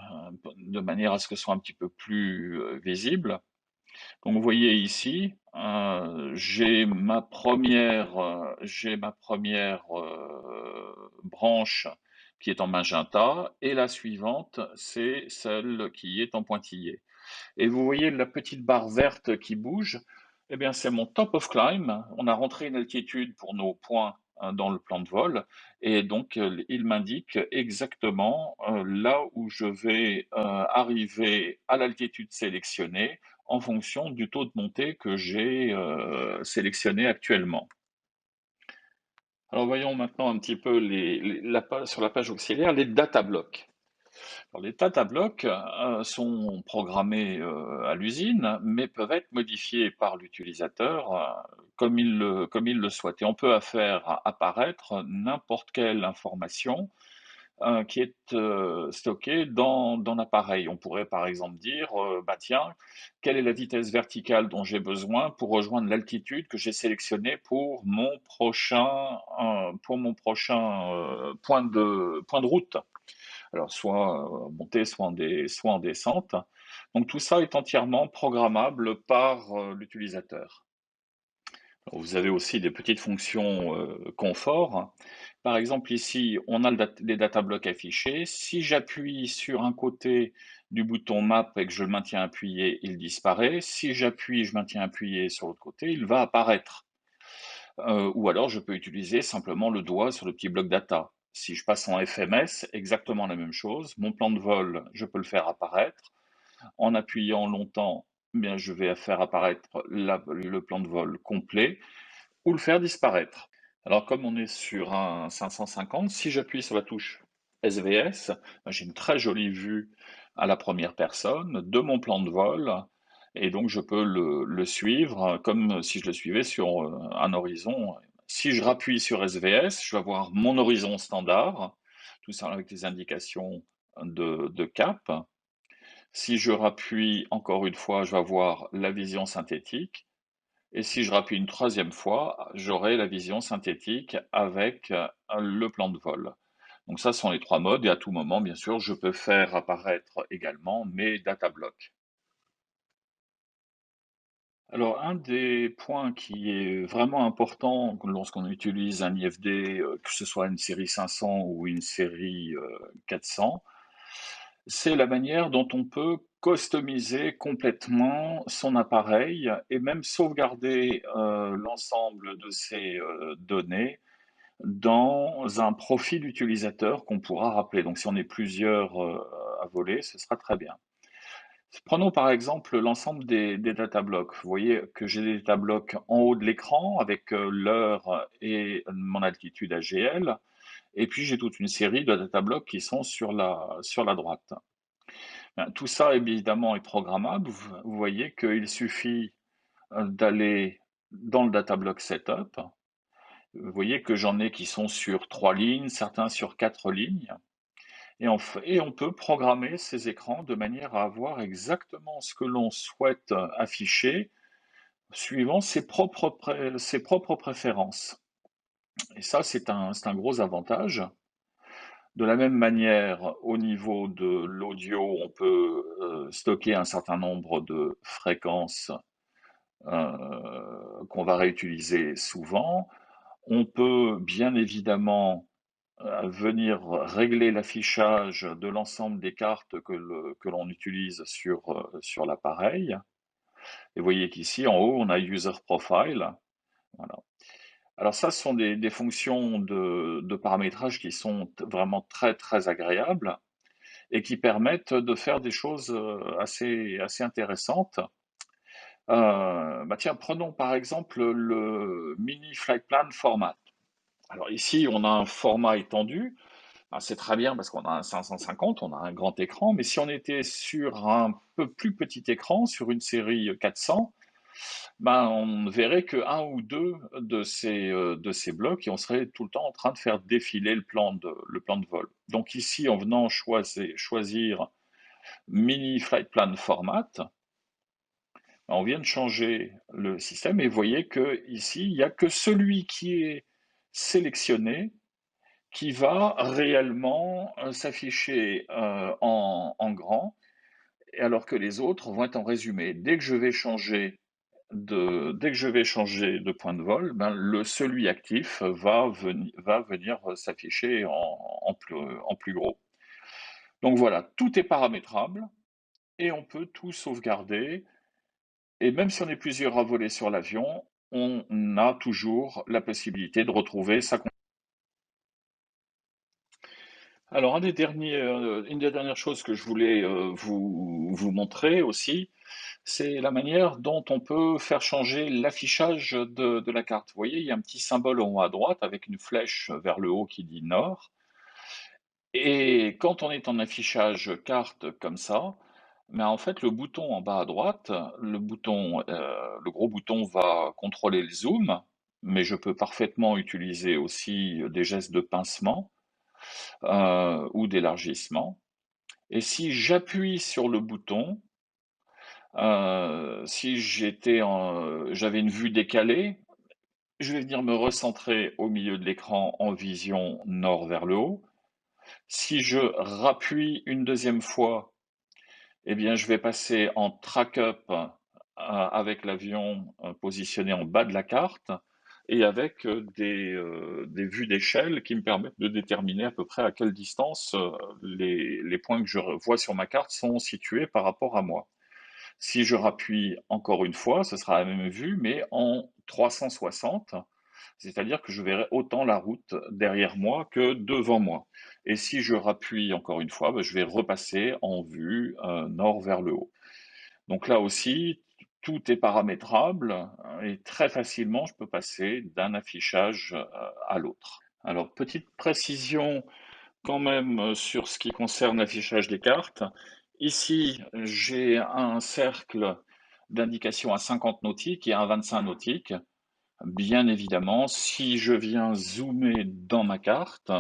de manière à ce que ce soit un petit peu plus visible. Comme vous voyez ici, j'ai ma première branche qui est en magenta et la suivante, c'est celle qui est en pointillé. Et vous voyez la petite barre verte qui bouge, eh bien c'est mon top of climb. On a rentré une altitude pour nos points dans le plan de vol et donc il m'indique exactement là où je vais arriver à l'altitude sélectionnée en fonction du taux de montée que j'ai sélectionné actuellement. Alors voyons maintenant un petit peu sur la page auxiliaire les data blocks. Alors, les data blocks sont programmés à l'usine, mais peuvent être modifiés par l'utilisateur comme il le souhaite. Et on peut faire apparaître n'importe quelle information qui est stockée dans l'appareil. On pourrait par exemple dire, bah tiens, quelle est la vitesse verticale dont j'ai besoin pour rejoindre l'altitude que j'ai sélectionnée pour mon prochain point de route. Alors soit montée, soit en descente. Donc tout ça est entièrement programmable par l'utilisateur. Vous avez aussi des petites fonctions confort. Par exemple ici, on a les data blocks affichés. Si j'appuie sur un côté du bouton Map et que je le maintiens appuyé, il disparaît. Si j'appuie, je maintiens appuyé sur l'autre côté, il va apparaître. Ou alors je peux utiliser simplement le doigt sur le petit bloc data. Si je passe en FMS, exactement la même chose. Mon plan de vol, je peux le faire apparaître. En appuyant longtemps, eh bien, je vais faire apparaître le plan de vol complet ou le faire disparaître. Alors comme on est sur un 550, si j'appuie sur la touche SVS, j'ai une très jolie vue à la première personne de mon plan de vol et donc je peux le suivre comme si je le suivais sur un horizon. Si je rappuie sur SVS, je vais avoir mon horizon standard, tout ça avec les indications de cap. Si je rappuie encore une fois, je vais avoir la vision synthétique. Et si je rappuie une troisième fois, j'aurai la vision synthétique avec le plan de vol. Donc ça ce sont les trois modes et à tout moment, bien sûr, je peux faire apparaître également mes data blocks. Alors, un des points qui est vraiment important lorsqu'on utilise un IFD, que ce soit une série 500 ou une série 400, c'est la manière dont on peut customiser complètement son appareil et même sauvegarder l'ensemble de ces données dans un profil utilisateur qu'on pourra rappeler. Donc, si on est plusieurs à voler, ce sera très bien. Prenons par exemple l'ensemble des data blocks. Vous voyez que j'ai des data blocks en haut de l'écran avec l'heure et mon altitude AGL. Et puis j'ai toute une série de data blocks qui sont sur la droite. Tout ça évidemment est programmable. Vous voyez qu'il suffit d'aller dans le data block setup. Vous voyez que j'en ai qui sont sur 3 lignes, certains sur 4 lignes. Et on peut programmer ces écrans de manière à avoir exactement ce que l'on souhaite afficher suivant ses propres préférences. Et ça, c'est un gros avantage. De la même manière, au niveau de l'audio, on peut stocker un certain nombre de fréquences qu'on va réutiliser souvent. On peut bien évidemment venir régler l'affichage de l'ensemble des cartes que l'on utilise sur l'appareil. Et vous voyez qu'ici, en haut, on a User Profile. Voilà. Alors ça, ce sont des fonctions de paramétrage qui sont vraiment très, très agréables et qui permettent de faire des choses assez intéressantes. Bah tiens, prenons par exemple le Mini Flight Plan Format. Alors ici, on a un format étendu. Ah, c'est très bien parce qu'on a un 550, on a un grand écran, mais si on était sur un peu plus petit écran, sur une série 400, ben, on ne verrait que un ou deux de ces blocs et on serait tout le temps en train de faire défiler le plan de vol. Donc ici, en venant choisir Mini Flight Plan Format, ben, on vient de changer le système et vous voyez que ici, il n'y a que celui qui est sélectionné qui va réellement s'afficher en grand, alors que les autres vont être en résumé. Dès que je vais changer de point de vol, ben, celui actif va venir s'afficher en plus gros. Donc voilà, tout est paramétrable et on peut tout sauvegarder. Et même si on est plusieurs à voler sur l'avion, on a toujours la possibilité de retrouver sa. Alors, une des dernières choses que je voulais vous montrer aussi, c'est la manière dont on peut faire changer l'affichage de la carte. Vous voyez, il y a un petit symbole en haut à droite avec une flèche vers le haut qui dit nord. Et quand on est en affichage carte comme ça, mais en fait, le bouton en bas à droite, le gros bouton va contrôler le zoom, mais je peux parfaitement utiliser aussi des gestes de pincement ou d'élargissement. Et si j'appuie sur le bouton, si j'avais une vue décalée, je vais venir me recentrer au milieu de l'écran en vision nord vers le haut. Si je rappuie une deuxième fois, eh bien, je vais passer en track-up avec l'avion positionné en bas de la carte et avec des vues d'échelle qui me permettent de déterminer à peu près à quelle distance les points que je vois sur ma carte sont situés par rapport à moi. Si je rappuie encore une fois, ce sera la même vue, mais en 360, c'est-à-dire que je verrai autant la route derrière moi que devant moi. Et si je rappuie encore une fois, ben, je vais repasser en vue nord vers le haut. Donc là aussi, tout est paramétrable et très facilement, je peux passer d'un affichage à l'autre. Alors, petite précision quand même sur ce qui concerne l'affichage des cartes. Ici, j'ai un cercle d'indication à 50 nautiques et à 25 nautiques. Bien évidemment, si je viens zoomer dans ma carte,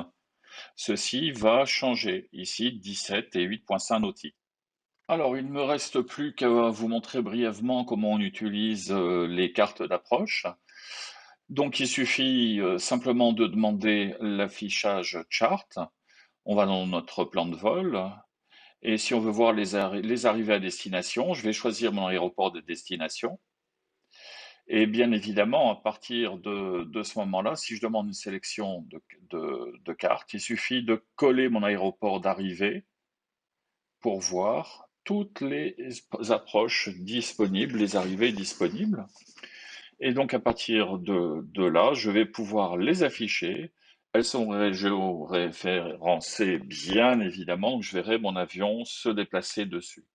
ceci va changer. Ici, 17 et 8,5 nautiques. Alors, il ne me reste plus qu'à vous montrer brièvement comment on utilise les cartes d'approche. Donc, il suffit simplement de demander l'affichage chart. On va dans notre plan de vol. Et si on veut voir les arrivées à destination, je vais choisir mon aéroport de destination. Et bien évidemment, à partir de ce moment-là, si je demande une sélection de cartes, il suffit de coller mon aéroport d'arrivée pour voir toutes les approches disponibles, les arrivées disponibles. Et donc à partir de là, je vais pouvoir les afficher. Elles sont géoréférencées, bien évidemment, je verrai mon avion se déplacer dessus.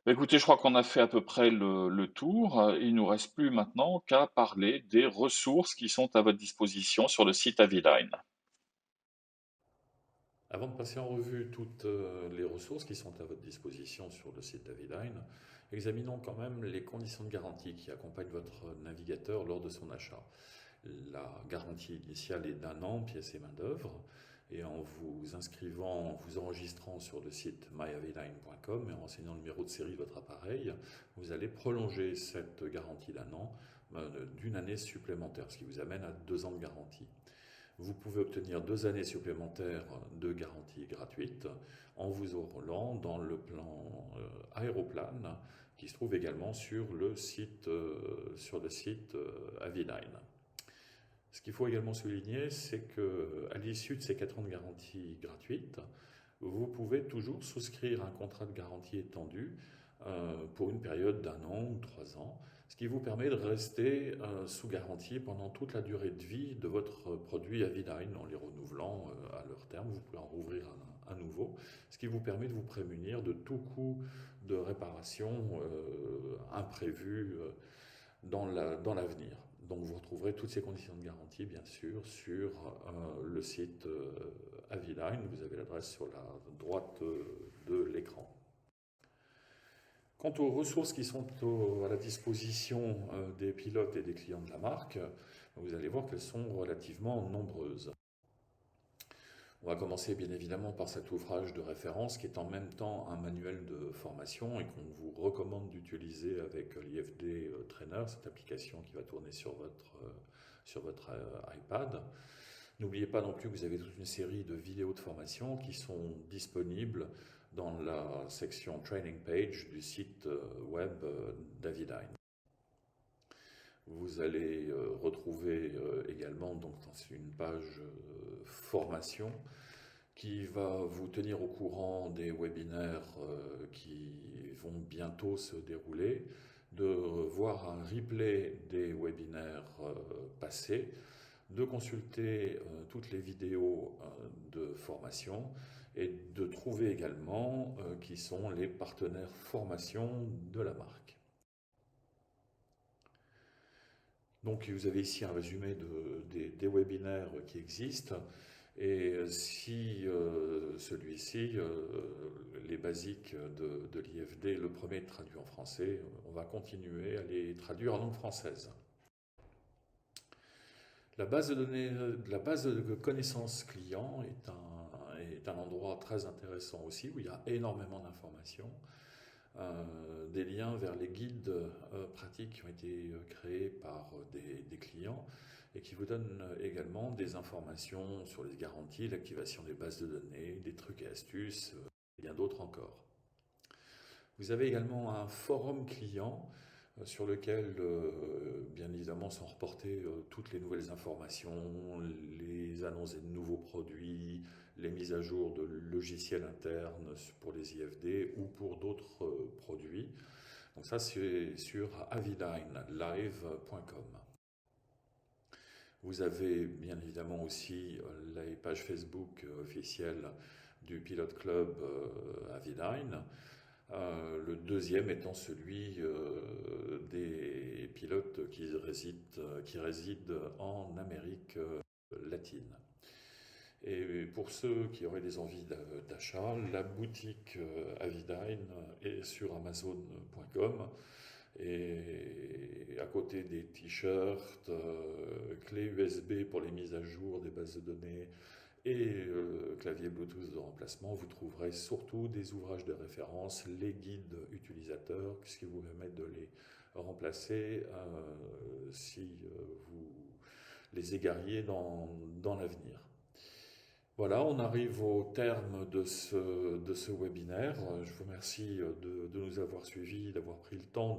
Bah, écoutez, je crois qu'on a fait à peu près le tour. Il nous reste plus maintenant qu'à parler des ressources qui sont à votre disposition sur le site Aviline. Avant de passer en revue toutes les ressources qui sont à votre disposition sur le site Davidine, examinons quand même les conditions de garantie qui accompagnent votre navigateur lors de son achat. La garantie initiale est d'1 an, pièces et main-d'œuvre. Et en vous inscrivant, en vous enregistrant sur le site myaviline.com et en renseignant le numéro de série de votre appareil, vous allez prolonger cette garantie d'1 an d'une année supplémentaire, ce qui vous amène à 2 ans de garantie. Vous pouvez obtenir 2 années supplémentaires de garantie gratuite en vous enrôlant dans le plan Aéroplane qui se trouve également sur le site, Aviline. Ce qu'il faut également souligner, c'est qu'à l'issue de ces 4 ans de garantie gratuite, vous pouvez toujours souscrire un contrat de garantie étendu pour une période d'1 an ou 3 ans, ce qui vous permet de rester sous garantie pendant toute la durée de vie de votre produit Aviline en les renouvelant à leur terme. Vous pouvez en rouvrir un nouveau, ce qui vous permet de vous prémunir de tout coût de réparation imprévu dans l'avenir. Donc vous retrouverez toutes ces conditions de garantie, bien sûr, sur le site Aviline. Vous avez l'adresse sur la droite de l'écran. Quant aux ressources qui sont à la disposition des pilotes et des clients de la marque, vous allez voir qu'elles sont relativement nombreuses. On va commencer bien évidemment par cet ouvrage de référence qui est en même temps un manuel de formation et qu'on vous recommande d'utiliser avec l'IFD Trainer, cette application qui va tourner sur votre iPad. N'oubliez pas non plus que vous avez toute une série de vidéos de formation qui sont disponibles dans la section Training Page du site web d'Aviline. Vous allez retrouver également donc, dans une page formation qui va vous tenir au courant des webinaires qui vont bientôt se dérouler, de voir un replay des webinaires passés, de consulter toutes les vidéos de formation et de trouver également qui sont les partenaires formation de la marque. Donc vous avez ici un résumé des webinaires qui existent. Et si celui-ci, les basiques de l'IFD, le premier est traduit en français, on va continuer à les traduire en langue française. La base de données, la base de connaissances clients est un endroit très intéressant aussi où il y a énormément d'informations. Des liens vers les guides pratiques qui ont été créés par des clients et qui vous donnent également des informations sur les garanties, l'activation des bases de données, des trucs et astuces, et bien d'autres encore. Vous avez également un forum client sur lequel, bien évidemment, sont reportées toutes les nouvelles informations, les annonces de nouveaux produits, les mises à jour de logiciels internes pour les IFD ou pour d'autres produits. Donc ça, c'est sur avilinelive.com. Vous avez bien évidemment aussi les pages Facebook officielles du Pilote Club Aviline. Le deuxième étant celui des pilotes qui résident en Amérique latine. Et pour ceux qui auraient des envies d'achat, la boutique Aviline est sur amazon.com et à côté des t-shirts, clés USB pour les mises à jour des bases de données et clavier Bluetooth de remplacement, vous trouverez surtout des ouvrages de référence, les guides utilisateurs, ce qui vous permet de les remplacer si vous les égariez dans l'avenir. Voilà, on arrive au terme de ce webinaire. Je vous remercie de nous avoir suivis, d'avoir pris le temps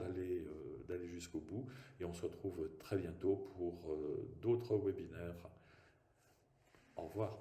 d'aller jusqu'au bout. Et on se retrouve très bientôt pour d'autres webinaires. Au revoir.